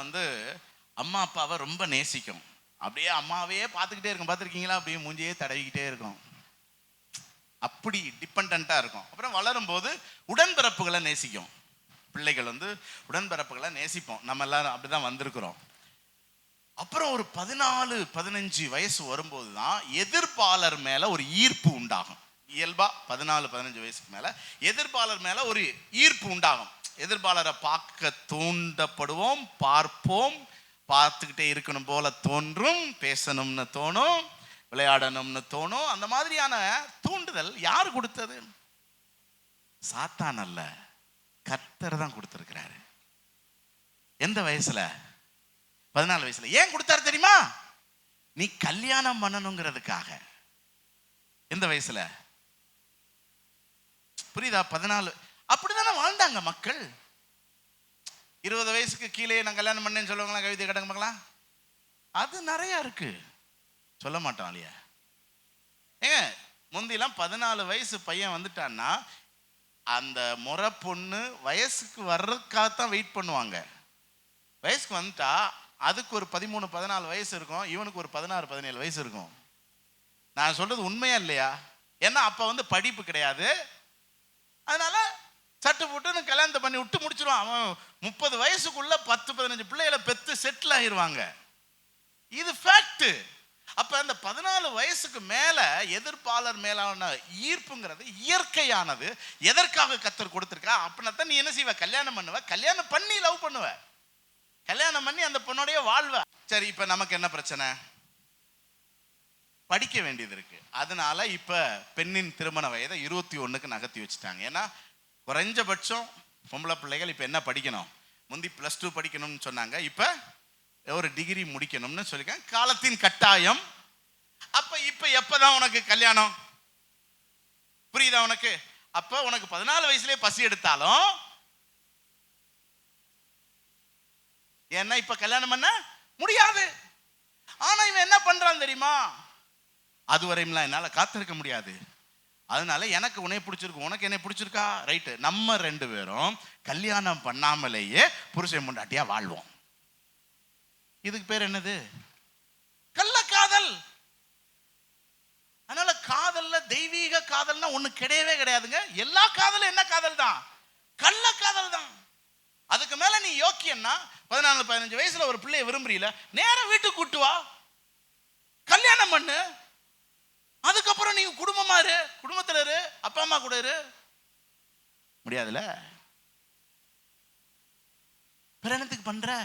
அம்மா அப்பாவை ரொம்ப நேசிக்கும். அப்படியே அம்மாவையே பார்த்துக்கிட்டே இருக்கும். பார்த்துருக்கீங்களா? அப்படியே மூஞ்சியே தடவிக்கிட்டே இருக்கும். அப்படி டிபெண்டா இருக்கும். அப்புறம் வளரும் போது உடன்பிறப்புகளை நேசிக்கும். பிள்ளைகள் உடன்பிறப்புகளை நேசிப்போம். நம்ம எல்லாரும் அப்படிதான் வந்திருக்கிறோம். அப்புறம் ஒரு 14-15 வயசு வரும்போது தான் எதிர்ப்பாளர் மேல ஒரு ஈர்ப்பு உண்டாகும். இயல்பா 14-15 வயசுக்கு மேல எதிர்ப்பாளர் மேல ஒரு ஈர்ப்பு உண்டாகும். எதிர்ப்பாளரை பார்க்க தூண்டப்படுவோம், பார்ப்போம், பார்த்துக்கிட்டே இருக்கணும் போல தோன்றும், பேசணும்னு தோணும், விளையாடணும்னு தோணும். அந்த மாதிரியான தூண்டுதல் யார் கொடுத்தது? சாத்தான் அல்ல, கர்த்தர் தான் கொடுத்திருக்கிறாரு. எந்த வயசுல? 14 வயசுல. ஏன் கொடுத்தாரு தெரியுமா? நீ கல்யாணம் பண்ணணுங்கிறதுக்காக. எந்த வயசுல? புரியுதா? 14. அப்படிதானே வாழ்ந்தாங்க மக்கள். 20 வயசுக்கு கீழே நான் கல்யாணம் பண்ணேன்னு சொல்லுவாங்களா? கவிதை கடங்கங்களா? அது நிறைய இருக்கு, சொல்ல மாட்டோம் இல்லையா? ஏங்க முந்திலாம் 14 வயசு பையன் வந்துட்டான்னா அந்த முறை பொண்ணு வயசுக்கு வர்றதுக்காகத்தான் வெயிட் பண்ணுவாங்க. வயசுக்கு வந்துட்டா அதுக்கு ஒரு 13-14 வயசு இருக்கும், இவனுக்கு ஒரு 16-17 வயசு இருக்கும். நான் சொல்றது உண்மையா இல்லையா? ஏன்னா அப்ப படிப்பு கிடையாது. அதனால சட்டு போட்டு கல்யாணத்தை பண்ணி விட்டு முடிச்சிருவான். அவன் 30 வயசுக்குள்ள 10-15 பிள்ளைகளை பெத்து செட்டில் ஆகிருவாங்க. இது ஃபேக்ட். அப்ப அந்த 14 வயசுக்கு மேல எதிர்ப்பாளர் மேலான ஈர்ப்புங்கிறது இயற்கையானது. எதற்காக கர்த்தர் கொடுத்திருக்கா? அப்படின்னா நீ என்ன செய்வ? கல்யாணம் பண்ணுவ, கல்யாணம் பண்ணி லவ் பண்ணுவ, கல்யாணம் பண்ணி அந்த பொண்ணோடைய வாழ்வ. சரி, இப்ப நமக்கு என்ன பிரச்சனை? படிக்க வேண்டியது இருக்கு. அதனால இப்ப பெண்ணின் திருமண வயதை 21க்கு நகர்த்தி வச்சுட்டாங்க. ஏன்னா குறைஞ்சபட்சம் பொம்பளை பிள்ளைகள் இப்ப என்ன படிக்கணும்? முந்தி +2 படிக்கணும்னு சொன்னாங்க, இப்ப ஒரு டிகிரி முடிக்கணும்னு சொல்லிருக்காங்க. காலத்தின் கட்டாயம். அப்ப இப்ப எப்பதான் உனக்கு கல்யாணம்? புரியுதா உனக்கு? அப்ப உனக்கு 14 வயசுலயே பசி எடுத்தாலும், ஏன்னா இப்ப கல்யாணம் பண்ண முடியாது. ஆனா இவன் என்ன பண்றான் தெரியுமா? அதுவரையும்லாம் என்னால காத்திருக்க முடியாது, அதனால எனக்கு உன்னை பிடிச்சிருக்கு, உனக்கு என்ன பிடிச்சிருக்கா, ரைட்டு, நம்ம 2 பேரும் கல்யாணம் பண்ணாமலேயே புருஷன் பொண்டாட்டியா வாழ்வோம். இதுக்கு பேர் என்னது? கள்ளக்காதல். அதனால காதல்ல தெய்வீக காதல்னா ஒண்ணு கிடையவே கிடையாதுங்க. எல்லா காதலும் என்ன காதல் தான்? கள்ளக்காதல் தான். அதுக்கு மேல நீ யோக்கியன்னா 14-15 வயசுல ஒரு பிள்ளைய விரும்புறீல, நேரா வீட்டுக்கு கூட்டு வா, கல்யாணம் பண்ணு. அதுக்கப்புறம் நீ குடும்பமா இரு, குடும்பத்துல இரு, அப்பா அம்மா கூட இரு. முடியாதுல? பிறனத்துக்கு பண்ற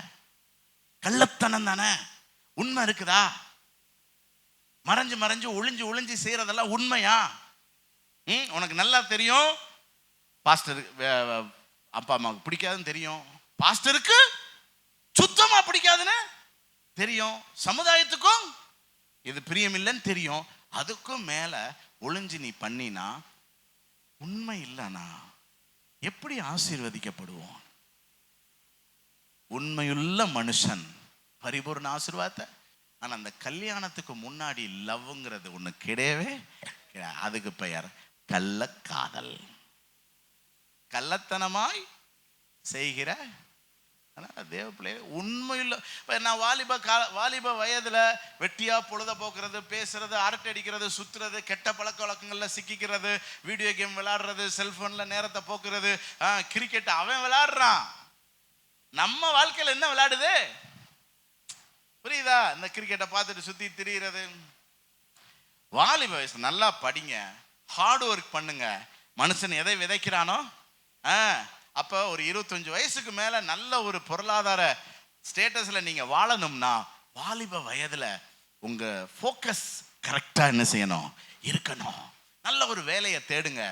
கள்ளத்தனம் தானே. உண்மை இருக்குதா? மறைஞ்சு மறைஞ்சு ஒளிஞ்சு ஒளிஞ்சு செய்யறதெல்லாம் உண்மையா? உனக்கு நல்லா தெரியும் பாஸ்டர் அப்பா அம்மாவுக்கு பிடிக்காதுன்னு தெரியும், பாஸ்டருக்கு சுத்தமா பிடிக்காதுன்னு தெரியும், சமுதாயத்துக்கும் இது பிரியம் இல்லைன்னு தெரியும். அதுக்கும் மேல ஒளிஞ்சு நீ பண்ணினா, உண்மை இல்லைனா எப்படி ஆசீர்வதிக்கப்படுவோம்? உண்மையுள்ள மனுஷன் பரிபூர்ண ஆசீர்வாதத்தை. ஆனா அந்த கல்யாணத்துக்கு முன்னாடி லவ்ங்கிறது ஒண்ணு கிடையவே கிடையாது. அதுக்கு பெயர் கள்ளக்காதல். கள்ளத்தனமாய் செய்கிற ஆனால் தேவ பிள்ளைய உண்மையில் இப்போ நான் வாலிப வயதில் வெட்டியாக பொழுத போக்குறது, பேசுறது, அரட்டை அடிக்கிறது, சுற்றுறது, கெட்ட பழக்க வழக்கங்களில் சிக்கிக்கிறது, வீடியோ கேம் விளையாடுறது, செல்ஃபோனில் நேரத்தை போக்குறது, கிரிக்கெட் அவன் விளையாடுறான். நம்ம வாழ்க்கையில் என்ன விளையாடுது புரியுதா? இந்த கிரிக்கெட்டை பார்த்துட்டு சுற்றி திரிகிறது. வாலிப வயசு நல்லா படிங்க, ஹார்ட் ஒர்க் பண்ணுங்க. மனுஷன் எதை விதைக்கிறானோ அப்போ ஒரு 25 வயசுக்கு மேலே நல்ல ஒரு பொருளாதார ஸ்டேட்டஸில் நீங்கள் வாழணும்னா வாலிப வயதில் உங்கள் ஃபோக்கஸ் கரெக்டாக என்ன செய்யணும், இருக்கணும். நல்ல ஒரு வேலையை தேடுங்க,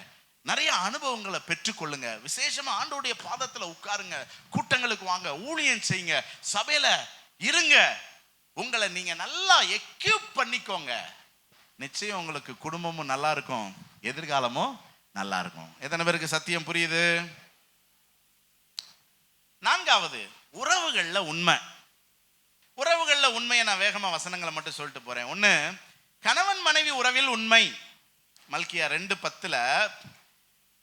நிறைய அனுபவங்களை பெற்றுக்கொள்ளுங்க, விசேஷமாக ஆண்டோடைய பாதத்தில் உட்காருங்க, கூட்டங்களுக்கு வாங்க, ஊழியம் செய்யுங்க, சபையில் இருங்க. உங்களை நீங்கள் நல்லா எக்யூப் பண்ணிக்கோங்க. நிச்சயம் உங்களுக்கு குடும்பமும் நல்லா இருக்கும், எதிர்காலமும் நல்லா இருக்கும். எத்தனை பேருக்கு சத்தியம் புரியுது? 4வது, உறவுகள்ல உண்மை. உறவுகள்ல உண்மையை நான் வேகமா வசனங்களை மட்டும் சொல்லிட்டு போறேன். 1, கணவன் மனைவி உறவில் உண்மை. மல்கியா 2:10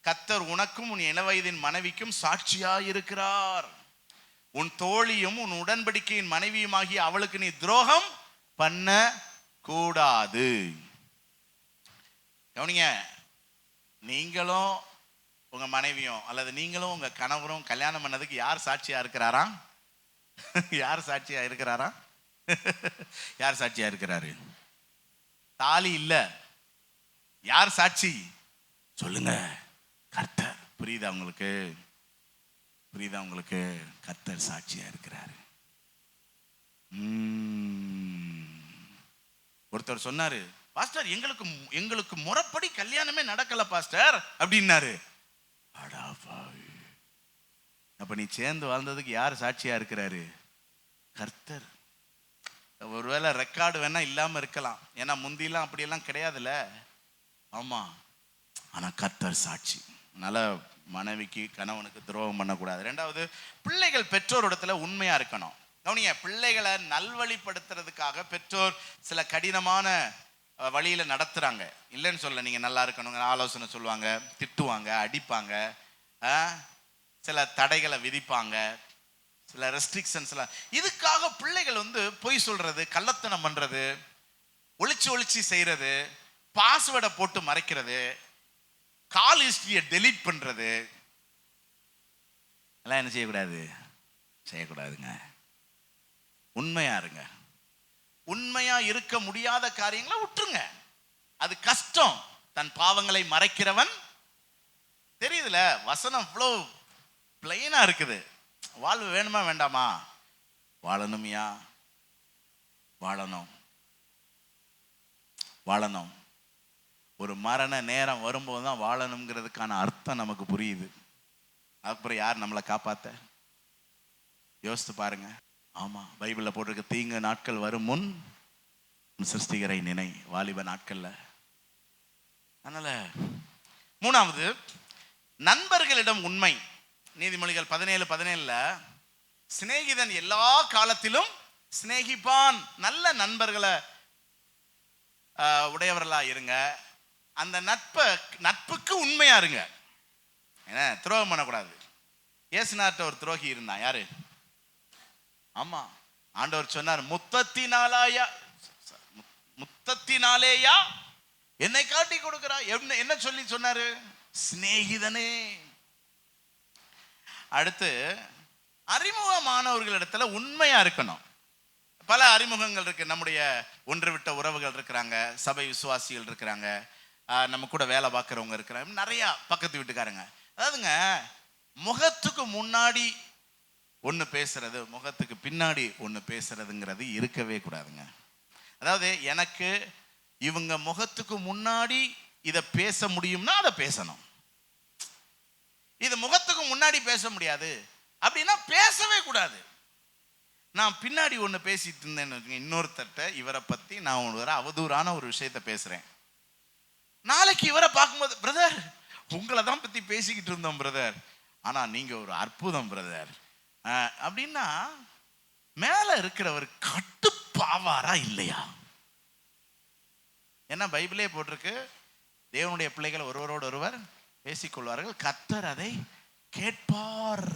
கர்த்தர் உனக்கும் உன் இளவயதின் மனைவிக்கும் சாட்சியா இருக்கிறார். உன் தோழியும் உன் உடன்படிக்கையின் மனைவியுமாகிய அவளுக்கு நீ துரோகம் பண்ண கூடாது. கவனிங்க, நீங்களும் உங்க மனைவியும் அல்லது நீங்களும் உங்க கணவரும் கல்யாணம் பண்ணதுக்கு யார் சாட்சியா இருக்கிறாரா? யார் சாட்சியா இருக்கிறாரா? யார் சாட்சியா இருக்கிறாரு? தாலி இல்ல, யார் சாட்சி சொல்லுங்க? கர்த்தர். புரியுதா உங்களுக்கு? புரியுதா உங்களுக்கு? கர்த்தர் சாட்சியா இருக்கிறாரு. ஒருத்தர் சொன்னாரு, பாஸ்டர் எங்களுக்கு முறைப்படி கல்யாணமே நடக்கல பாஸ்டர் அப்படின்னாரு. அப்ப நீ சேர்ந்து வாழ்ந்ததுக்கு யார் சாட்சியா இருக்கிறாரு? கர்த்தர். ஒருவேளை ரெக்கார்டு வேணா இல்லாம இருக்கலாம், ஏன்னா முந்திலாம் அப்படியெல்லாம் கிடையாதுல்ல. ஆமா, ஆனா கர்த்தர் சாட்சி. நல்ல மனைவிக்கு கணவனுக்கு துரோகம் பண்ணக்கூடாது. 2வது, பிள்ளைகள் பெற்றோரிடத்துல உண்மையா இருக்கணும். கவனிங்க, பிள்ளைகளை நல்வழிப்படுத்துறதுக்காக பெற்றோர் சில கடினமான வழியில நடத்துறாங்க, இல்லைன்னு சொல்ல. நீங்க நல்லா இருக்கணுங்க ஆலோசனை சொல்லுவாங்க, திட்டுவாங்க, அடிப்பாங்க, சில தடைகளை விதிப்பாங்க, சில ரெஸ்ட்ரிக்ஷன்ஸ்லாம். இதுக்காக பிள்ளைகள் பொய் சொல்றது, கள்ளத்தனம் பண்றது, ஒளிச்சு செய்யறது, பாஸ்வேர்டை போட்டு மறைக்கிறது, கால் ஹிஸ்டரியை டெலீட் பண்றது எல்லாம் என்ன செய்யக்கூடாதுங்க. உண்மையா இருங்க. உண்மையா இருக்க முடியாத காரியங்களை விட்டுருங்க, அது கஷ்டம். தன் பாவங்களை மறைக்கிறவன், தெரியுதுல வசனம் இவ்வளோ பிளைனா இருக்குது. வாழ்வு வேணுமா வேண்டாமா? வாழணும்யா, வாழணும். ஒரு மரண நேரம் வரும்போது தான் வாழணுங்கிறதுக்கான அர்த்தம் நமக்கு புரியுது. அப்புறம் யார் நம்மளை காப்பாத்த? யோசித்து பாருங்க. ஆமா, பைபிள்ல போட்டிருக்க தீங்கு நாட்கள் வரும் முன் சிருஷ்டிகரை நினை. வாலிப நாட்கள்ல. அதனால 3வது, நண்பர்களிடம் உண்மை. நீதிமொழிகள் 17:17 சிநேகிதன் எல்லா காலத்திலும் சிநேகிப்பான். நல்ல நண்பர்களை உடையவர்களா இருங்க. அந்த நட்புக்கு உண்மையா இருங்க. ஏன்னா துரோகம் பண்ணக்கூடாது. இயேசுநாட்ட ஒரு துரோகி இருந்தான். யாரு? ஆமா, ஆண்டவர் சொன்னார், முத்தத்தினாலேயா என்னை காட்டி கொடுக்கிறா. என்ன சொல்லி சொன்னாரு? சிநேகிதனே. அடுத்து, அறிமுகமானவர்களிடத்துல உண்மையா இருக்கணும். பல அறிமுகங்கள் இருக்கு. நம்முடைய ஒன்று விட்ட உறவுகள் இருக்கிறாங்க, சபை விசுவாசிகள் இருக்கிறாங்க, நம்ம கூட வேலை பார்க்குறவங்க இருக்கிறாங்க, நிறைய பக்கத்து வீட்டுக்காரங்க. அதாவதுங்க, முகத்துக்கு முன்னாடி ஒன்று பேசுறது, முகத்துக்கு பின்னாடி ஒன்று பேசுறதுங்கிறது இருக்கவே கூடாதுங்க. அதாவது எனக்கு இவங்க முகத்துக்கு முன்னாடி இதை பேச முடியும்னா அதை பேசணும். இது முகத்துக்கு முன்னாடி பேச முடியாது அப்படின்னா பேசவே கூடாது. நான் பின்னாடி ஒன்று பேசிட்டு இருந்தேன்னு இன்னொருத்தட்ட இவரை பற்றி நான் ஒரு அவதூறான ஒரு விஷயத்த பேசுகிறேன். நாளைக்கு இவரை பார்க்கும்போது, பிரதர் உங்களை தான் பற்றி பேசிக்கிட்டு இருந்தோம் பிரதர், ஆனால் நீங்கள் ஒரு அற்புதம் பிரதர் அப்படின்னா மேலே இருக்கிறவர் கட்டுப்பாவாரா இல்லையா? ஏன்னா பைபிளே போட்டிருக்கு, தேவனுடைய பிள்ளைகள் ஒருவரோடு ஒருவர் பேசிக்கொள்வார்கள், கர்த்தர் அதை கேட்பார்.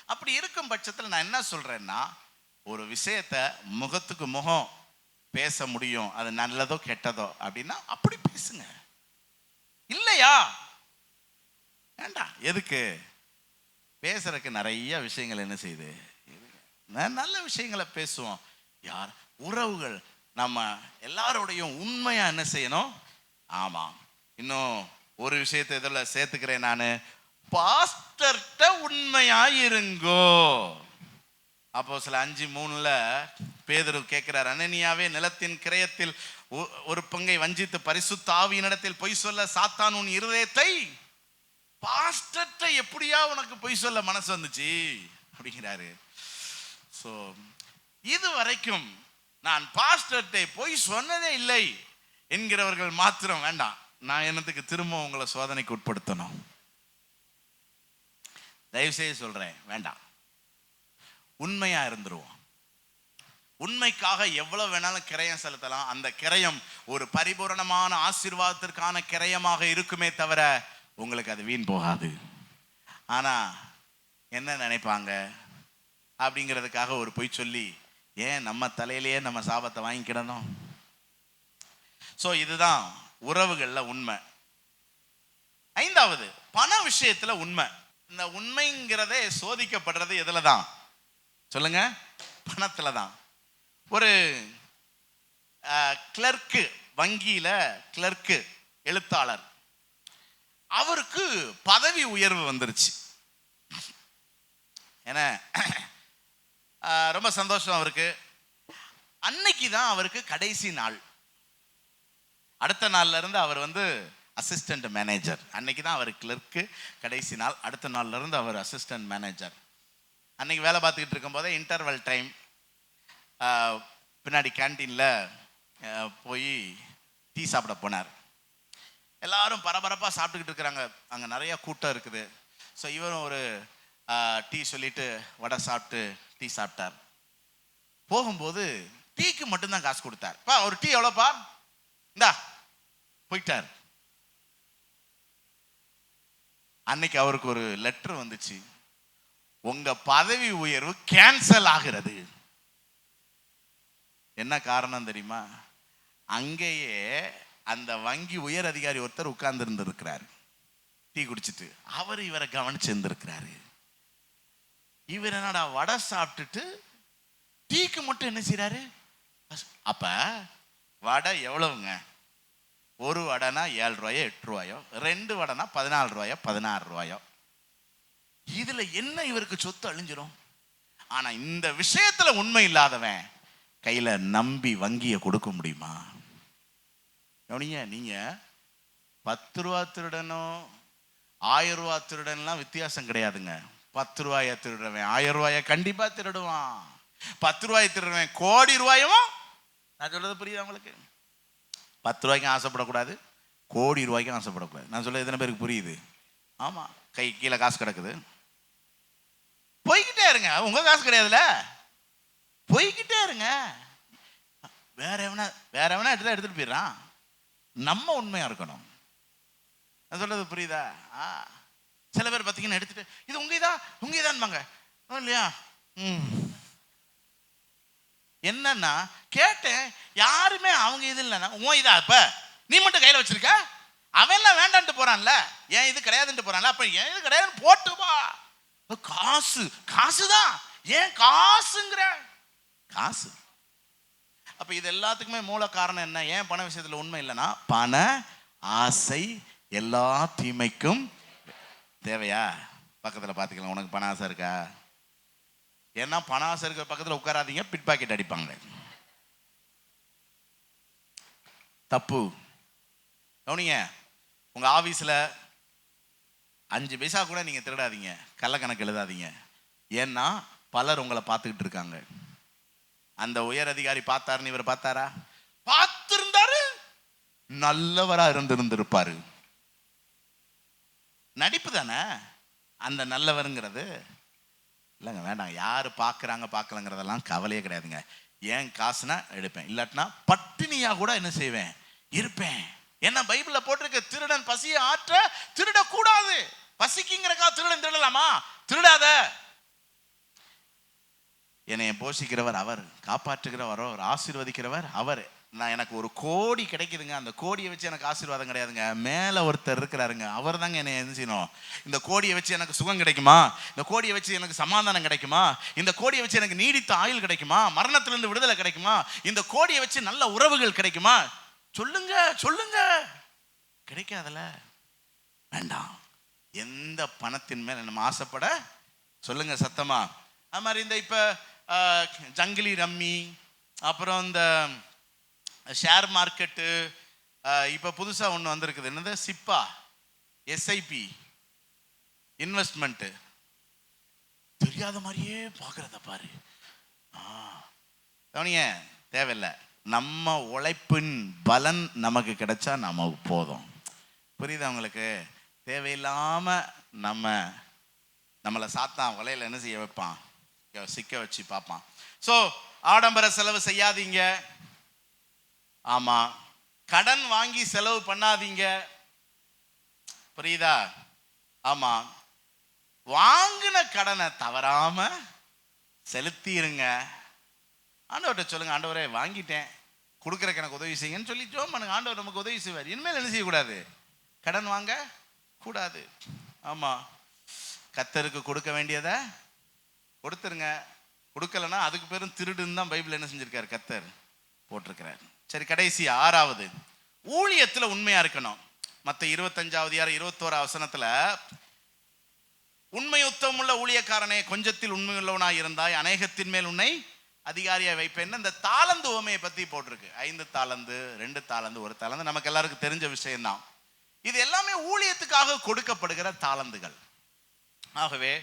அப்படி இருக்கும் பட்சத்தில் நான் என்ன சொல்றேன்னா, ஒரு விஷயத்த முகத்துக்கு முகம் பேச முடியும், அது நல்லதோ கெட்டதோ அப்படின்னா அப்படி பேசுங்க. இல்லையா வேண்டாம். எதுக்கு? பேசுறதுக்கு நிறைய விஷயங்கள் என்ன செய்யுது, நல்ல விஷயங்களை பேசுவோம். யார் உறவுகள் நம்ம எல்லாரோடையும் உண்மையா என்ன செய்யணும். ஆமா, இன்னும் ஒரு விஷயத்தை இதில் சேர்த்துக்கிறேன் நான், பாஸ்டர்ட்ட உண்மையா இருங்கோ. அப்போஸ்தலர் 5:3 பேதுரு கேட்கிறார், அனனியாவே, நிலத்தின் கிரயத்தில் ஒரு பங்கை வஞ்சித்து பரிசுத்த ஆவியினிடத்தில் பொய் சொல்ல சாத்தான் உன் இருதயத்தை. பாஸ்டர்ட்ட எப்படியா உனக்கு பொய் சொல்ல மனசு வந்துச்சு அப்படிங்கிறாரு. ஸோ இது வரைக்கும் நான் பாஸ்டர்ட்டை பொய் சொன்னதே இல்லை என்கிறவர்கள் மாத்திரம் வேண்டாம். நான் என்னத்துக்கு திரும்ப உங்களை சோதனைக்கு உட்படுத்தணும்? தயவுசெய்து சொல்றேன், வேண்டாம். உண்மையா இருந்துருவோம். உண்மைக்காக எவ்வளவு வேணாலும் கிரயம் செலுத்தலாம். அந்த கிரயம் ஒரு பரிபூரணமான ஆசீர்வாதத்திற்கான கிரயமாக இருக்குமே தவிர உங்களுக்கு அது வீண் போகாது. ஆனா என்ன நினைப்பாங்க அப்படிங்கிறதுக்காக ஒரு பொய் சொல்லி ஏன் நம்ம தலையிலேயே நம்ம சாபத்தை வாங்கிக்கிடணும்? ஸோ இதுதான் உறவுகள்ல உண்மை. 5வது, பண விஷயத்துல உண்மை. இந்த உண்மைங்கிறதே சோதிக்கப்படுறது எதுல தான் சொல்லுங்க? பணத்துல தான். ஒரு கிளர்க்கு, வங்கியில கிளர்க்கு, எழுத்தாளர், அவருக்கு பதவி உயர்வு வந்துருச்சு. ஏன்னா ரொம்ப சந்தோஷம் அவருக்கு. அன்னைக்கு தான் அவருக்கு கடைசி நாள். அடுத்த நாள்ல இருந்து அவர் அசிஸ்டன்ட் மேனேஜர். அன்னைக்கு தான் அவர் கிளர்க்கு, கடைசி நாள். அடுத்த நாள்ல இருந்து அவர் அசிஸ்டன்ட் மேனேஜர். அன்னைக்கு வேலை பார்த்துக்கிட்டு இருக்கும் போதே இன்டர்வல் டைம், பின்னாடி கேன்டீன்ல போய் டீ சாப்பிட போனார். எல்லாரும் பரபரப்பாக சாப்பிட்டுக்கிட்டு இருக்கிறாங்க, அங்கே நிறைய கூட்டம் இருக்குது. ஸோ இவரும் ஒரு டீ சொல்லிட்டு வடை சாப்பிட்டு டீ சாப்பிட்டார். போகும்போது டீக்கு மட்டும்தான் காசு கொடுத்தார். பா ஒரு டீ எவ்வளோப்பா, இந்தா, போயிட்டார். அன்னைக்கு அவருக்கு ஒரு லெட்டர் வந்துச்சு, உங்க பதவி உயர்வு கேன்சல் ஆகிறது. என்ன காரணம் தெரியுமா? அங்கேயே அந்த வங்கி உயர் அதிகாரி ஒருத்தர் உட்கார்ந்து இருந்திருக்கிறார் டீ குடிச்சிட்டு. அவர் இவரை கவனிச்சு இருந்திருக்கிறாரு. இவர் என்னடா வடை சாப்பிட்டுட்டு டீக்கு மட்டும் என்ன செய்யறாரு? அப்ப வடை எவ்வளவுங்க? ஒரு வடைனா 7 ரூபாயோ 8 ரூபாயோ, 2 வடைனா 14 ரூபாயோ 16 ரூபாயோ. இதுல என்ன இவருக்கு சொத்து அழிஞ்சிரும். ஆனா இந்த விஷயத்துல உண்மை இல்லாதவன் கையில நம்பி வங்கியை கொடுக்க முடியுமா? நீங்க 10 ரூபா திருடனும் 1000 ரூபா திருடன்லாம் வித்தியாசம் கிடையாதுங்க. 10 ரூபாயை திருடுறவன் 1000 ரூபாயை கண்டிப்பா திருடுவான். 10 ரூபாயை திருடுறவன் கோடி ரூபாயும். நான் சொல்றது புரியுதா உங்களுக்கு? 10 ரூபாய்க்கும் ஆசைப்படக்கூடாது, கோடி ரூபாய்க்கும் ஆசைப்படக்கூடாது. நான் சொல்றது எத்தனை பேருக்கு புரியுது? ஆமா, கை கீழே காசு கிடக்குது, போய்கிட்டே இருங்க. உங்க காசு கிடையாதுல, போய்கிட்டே இருங்க. வேற எவனா எடுத்துட்டு போயிடறான். நம்ம உண்மையா இருக்கணும். நான் சொல்றது புரியுதா? சில பேர் பார்த்தீங்கன்னா எடுத்துட்டு இது உங்க இதான்பாங்க இல்லையா? என்னன்னா கேட்டேன், யாருமே அவங்க இது இல்லைன்னா உன் இதா இப்ப நீ மட்டும் கையில வச்சிருக்க, அவன் எல்லாம் வேண்டான்ட்டு போறான்ல, ஏன் இது கிடையாதுன்ட்டு போறான்ல, அப்ப ஏன் இது கிடையாதுன்னு போட்டுப்பா. காசுதான், ஏன் காசுங்கிற காசு. அப்ப இது எல்லாத்துக்குமே மூல காரணம் என்ன? ஏன் பண விஷயத்துல உண்மை இல்லைன்னா, பண ஆசை எல்லா தீமைக்கும் தேவையா? பக்கத்துல பாத்துக்கலாம், உனக்கு பண ஆசை இருக்கா? ஏன்னா பண ஆசை இருக்கிற பக்கத்துல உட்காராதீங்க, பிட் பாக்கெட் அடிப்பாங்க. தப்பு. கவனிங்க, உங்க ஆபீஸ்ல 5 பைசா கூட நீங்க திருடாதீங்க, கள்ள கணக்கு எழுதாதீங்க. ஏன்னா பலர் உங்களை பார்த்துக்கிட்டு இருக்காங்க. அந்த உயர் அதிகாரி பார்த்தாருன்னு இவர் பார்த்தாரா? பார்த்திருந்தாரு, நல்லவரா இருந்திருப்பாரு. நடிப்பு தானே அந்த நல்லவருங்கிறது. இல்லைங்க, வேண்டாம். யாரு பார்க்குறாங்க பார்க்கலங்கிறதெல்லாம் கவலையே கிடையாதுங்க. ஏன் காசுனா எடுப்பேன், இல்லாட்டினா பட்டினியா கூட என்ன செய்வேன், இருப்பேன். ஏன்னா பைபிள்ல போட்டிருக்க, திருடன் பசியை ஆற்ற திருடக்கூடாது. பசிக்குங்கிறக்கா திருடன் திருடலாமா? திருடாத. என்னை போஷிக்கிறவர் அவர், காப்பாற்றுகிறவர் அவர், ஆசீர்வதிக்கிறவர் அவர். நான் எனக்கு ஒரு கோடி கிடைக்குதுங்க, அந்த கோடியை வச்சு எனக்கு ஆசீர்வாதம் கிடையாதுங்க. மேலே ஒருத்தர் இருக்கிறாருங்க, அவர் தாங்க என்னை என்ன செய்யணும். இந்த கோடியை வச்சு எனக்கு சுகம் கிடைக்குமா, இந்த கோடியை வச்சு எனக்கு சமாதானம் கிடைக்குமா, இந்த கோடியை வச்சு எனக்கு நீடித்த ஆயுள் கிடைக்குமா, மரணத்திலிருந்து விடுதலை கிடைக்குமா, இந்த கோடியை வச்சு நல்ல உறவுகள் கிடைக்குமா? சொல்லுங்க சொல்லுங்க. கிடைக்காதல, வேண்டாம். எந்த பணத்தின் மேல நம்ம ஆசைப்பட சொல்லுங்க சத்தமா. அது மாதிரி இந்த இப்ப ஜங்கிலி ரம்மி, அப்புறம் இந்த ஷேர் மார்க்கெட்டு, இப்போ புதுசாக ஒன்று வந்திருக்குது, என்னது சிப்பா, எஸ்ஐபி இன்வெஸ்ட்மெண்ட்டு. தெரியாத மாதிரியே பார்க்குறத பாரு. கவனிங்க, தேவையில்லை. நம்ம உழைப்பின் பலன் நமக்கு கிடைச்சா நமக்கு போதும். புரியுதா உங்களுக்கு? தேவையில்லாமல் நம்மளை சாத்தான் வலையில் என்ன செய்ய வைப்பான், சிக்க வச்சு பார்ப்பான். ஸோ ஆடம்பர செலவு செய்யாதீங்க. ஆமா, கடன் வாங்கி செலவு பண்ணாதீங்க. புரியுதா? ஆமா, வாங்கின கடனை தவறாம செலுத்திருங்க. ஆண்டவர்கிட்ட சொல்லுங்க, ஆண்டவரே வாங்கிட்டேன், கொடுக்குறக்கு எனக்கு உதவி செய்யுங்கன்னு சொல்லிட்டோம் பண்ணுங்க. ஆண்டவர் நமக்கு உதவி செய்வார். இனிமேல் என்ன செய்யக்கூடாது, கடன் வாங்க கூடாது. ஆமா, கர்த்தருக்கு கொடுக்க வேண்டியதை கொடுத்துருங்க. கொடுக்கலன்னா அதுக்கு பேரும் திருடுன்னு தான் பைபிள் என்ன செஞ்சிருக்காரு, கர்த்தர் போட்டிருக்கிறார். சரி, கடைசி 6வது, ஊழியத்துல உண்மையா இருக்கணும். மத்த 25:21 உண்மையுத்தம் உள்ள ஊழியக்காரனே, கொஞ்சத்தில் உண்மையுள்ளவனாய் இருந்தாய், அநேகத்தின் மேல் உன்னை அதிகாரியா வைப்பேன். இந்த தாளந்து உவமையை பத்தி போட்டிருக்கு. 5 தாளந்து, 2 தாளந்து, 1 தாளந்து, நமக்கு எல்லாருக்கும் தெரிஞ்ச விஷயம்தான். இது எல்லாமே ஊழியத்துக்காக கொடுக்கப்படுகிற தாளந்துகள். ஆகவே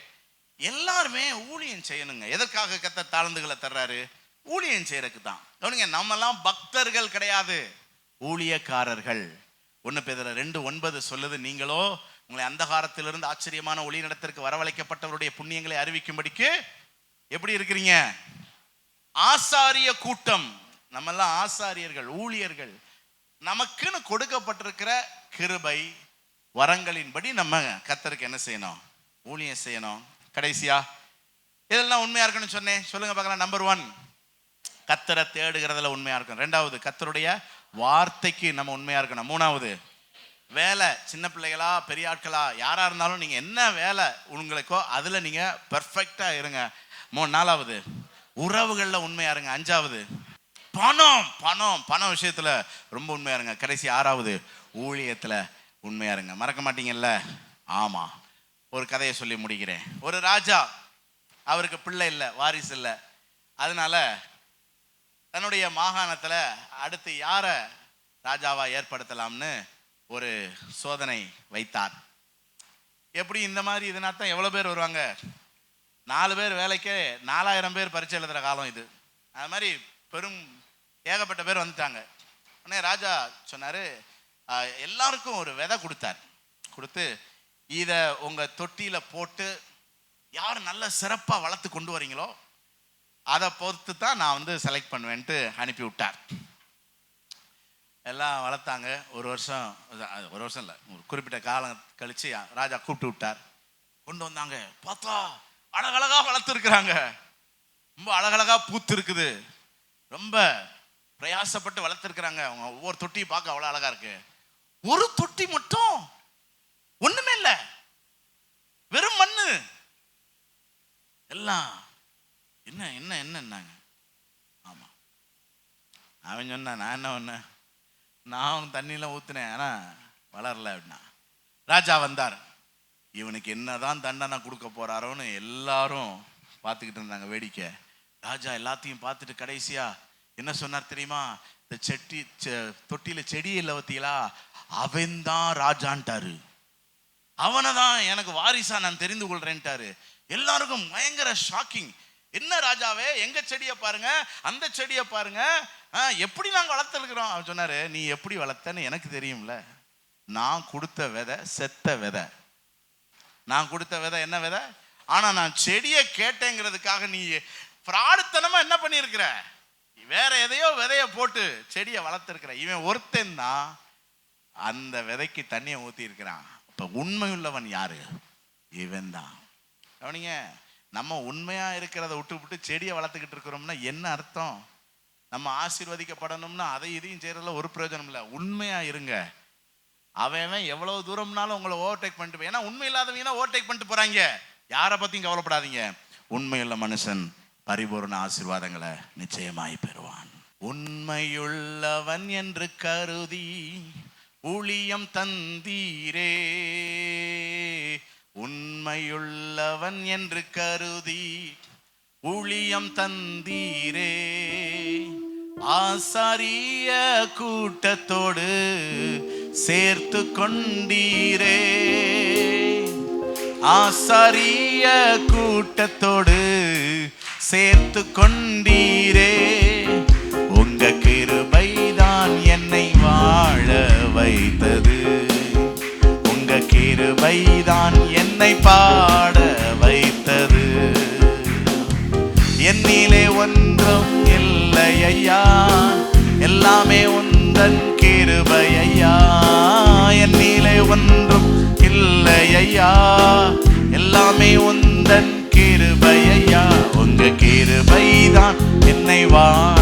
எல்லாருமே ஊழியம் செய்யணுங்க. எதற்காக கர்த்தர் தாளந்துகளை தர்றாரு? ஊழியம் செய்யறதுக்கு தான். நம்மெல்லாம் பக்தர்கள் கிடையாது, ஊழியக்காரர்கள். 1 பேதுரு 2:9 சொல்லுது, நீங்களோ உங்களை அந்தகாரத்திலிருந்து ஆச்சரியமான ஒளி நடத்திற்கு வரவழைக்கப்பட்டவருடைய புண்ணியங்களை அறிவிக்கும்படிக்கு எப்படி இருக்கிறீங்க? ஆசாரிய கூட்டம். நம்மெல்லாம் ஆசாரியர்கள், ஊழியர்கள். நமக்குன்னு கொடுக்கப்பட்டிருக்கிற கிருபை வரங்களின்படி நம்ம கர்த்தருக்கு என்ன செய்யணும்? ஊழியம் செய்யணும். கடைசியா இதெல்லாம் உண்மையா இருக்கணும்னு சொன்னேன். சொல்லுங்க பார்க்கலாம். நம்பர் 1, கர்த்தரை தேடுகிறதுல உண்மையா இருக்கணும். 2வது, கர்த்தருடைய வார்த்தைக்கு நம்ம உண்மையா இருக்கணும். 3வது, வேலை, சின்ன பிள்ளைகளா பெரிய ஆட்களா யாரா இருந்தாலும் நீங்க என்ன வேலை உங்களுக்கோ அதுல நீங்க பெர்ஃபெக்டா இருங்க. 4வது, உறவுகள்ல உண்மையா இருங்க. 5வது, பணம் விஷயத்துல ரொம்ப உண்மையா இருங்க. கடைசி 6வது, ஊழியத்துல உண்மையா இருங்க. மறக்க மாட்டீங்கல்ல? ஆமா, ஒரு கதையை சொல்லி முடிக்கிறேன். ஒரு ராஜா, அவருக்கு பிள்ளை இல்லை, வாரிசு இல்லை. அதனால தன்னுடைய மாகாணத்துல அடுத்து யார ராஜாவா ஏற்படுத்தலாம்னு ஒரு சோதனை வைத்தார். எப்படி இந்த மாதிரி இதுனா தான் எவ்வளவு பேர் வருவாங்க? 4 பேர் வேலைக்கு 4000 பேர் பரீட்சை எழுதுற காலம் இது. அது மாதிரி ஏகப்பட்ட பேர் வந்துட்டாங்க. உடனே ராஜா சொன்னாரு, எல்லாருக்கும் ஒரு விதை கொடுத்து, இதை உங்க தொட்டியில போட்டு யார் நல்ல சிறப்பா வளர்த்து கொண்டு வரீங்களோ அதை பொறுத்து தான் நான் செலக்ட் பண்ணுவேன்ட்டு அனுப்பி விட்டார். எல்லாம் வளர்த்தாங்க. ஒரு வருஷம் இல்லை, ஒரு குறிப்பிட்ட காலம் கழிச்சு ராஜா கூப்பிட்டு விட்டார். கொண்டு வந்தாங்க. பார்த்தா அழகழகா வளர்த்துருக்குறாங்க. ரொம்ப அழகழகா பூத்து இருக்குது. ரொம்ப பிரயாசப்பட்டு வளர்த்துருக்குறாங்க. அவங்க ஒவ்வொரு தொட்டியும் பார்க்க அவ்வளோ அழகா இருக்கு. ஒரு தொட்டி மட்டும் ஒண்ணுமே இல்லை, வெறும் மண்ணு. எல்லாம் என்னன்னாங்க. ஆமா, அவன் சொன்ன, நான் என்ன ஒண்ணு, நான் தண்ணியெல்லாம் ஊத்துனேன், ஆனா வளரல அப்படின்னா. ராஜா வந்தார். இவனுக்கு என்னதான் தண்டனை கொடுக்க போறாரோன்னு எல்லாரும் பார்த்துக்கிட்டு இருந்தாங்க வேடிக்கை. ராஜா எல்லாத்தையும் பார்த்துட்டு கடைசியா என்ன சொன்னார் தெரியுமா? இந்த தொட்டியில செடி இல்லை வத்தீங்களா, அவன் தான் ராஜான்ட்டாரு. அவனை தான் எனக்கு வாரிசா நான் தெரிந்து கொள்றேன்ட்டாரு. எல்லாருக்கும் பயங்கர ஷாக்கிங். என்ன ராஜாவே, எங்க செடியை பாருங்க, அந்த செடியை பாருங்க, எப்படி நாங்க வளர்த்துருக்கிறோம். அவன் சொன்னாரு, நீ எப்படி வளர்த்தன்னு எனக்கு தெரியும்ல. நான் கொடுத்த விதை செத்த விதை. நான் கொடுத்த விதை என்ன விதை? ஆனா நான் செடியை கேட்டேங்கிறதுக்காக நீ பிராடுத்தனமா என்ன பண்ணிருக்கிற, வேற எதையோ விதைய போட்டு செடியை வளர்த்துருக்கிற. இவன் ஒருத்தன் தான் அந்த விதைக்கு தண்ணியை ஊத்தி இருக்கிறான். இப்ப உண்மை உள்ளவன் யாரு? இவன் தான். கவனிங்க, நம்ம உண்மையா இருக்கிறத விட்டு செடியை வளர்த்துக்கிட்டு இருக்கிறோம்னா என்ன அர்த்தம்? நம்ம ஆசீர்வதிக்கப்படணும்னா அதை இதையும் செய்யறதுல ஒரு பிரயோஜனம் இல்லை. உண்மையா இருங்க. அவன் எவ்வளவு தூரம்னாலும் உங்களை ஓவர்டேக் பண்ணிட்டு, ஏன்னா உண்மை இல்லாதவங்க தான் ஓவர்டேக் பண்ணிட்டு போறாங்க. யாரை பத்தியும் கவலைப்படாதீங்க. உண்மையுள்ள மனுஷன் பரிபூர்ண ஆசீர்வாதங்களை நிச்சயமாய் பெறுவான். உண்மையுள்ளவன் என்று கருதி ஊழியம் தந்தீரே, உண்மையுள்ளவன் என்று கருதி ஊழியம் தந்தீரே, ஆசாரிய கூட்டத்தோடு சேர்த்து கொண்டீரே, ஆசாரிய கூட்டத்தோடு சேர்த்து கொண்டீரே, உங்க கிருபைதான் என்னை வாழ வைத்தது, உங்க கிருபைதான் என்னை பாட வைத்தது, என்னிலே ஒன்றும் இல்லை ஐயா, எல்லாமே உந்தன் கிருபை ஐயா, என்னிலே ஒன்றும் இல்லை ஐயா, எல்லாமே உந்தன் கிருபை ஐயா, உங்க கிருபைதான் என்னை வாழ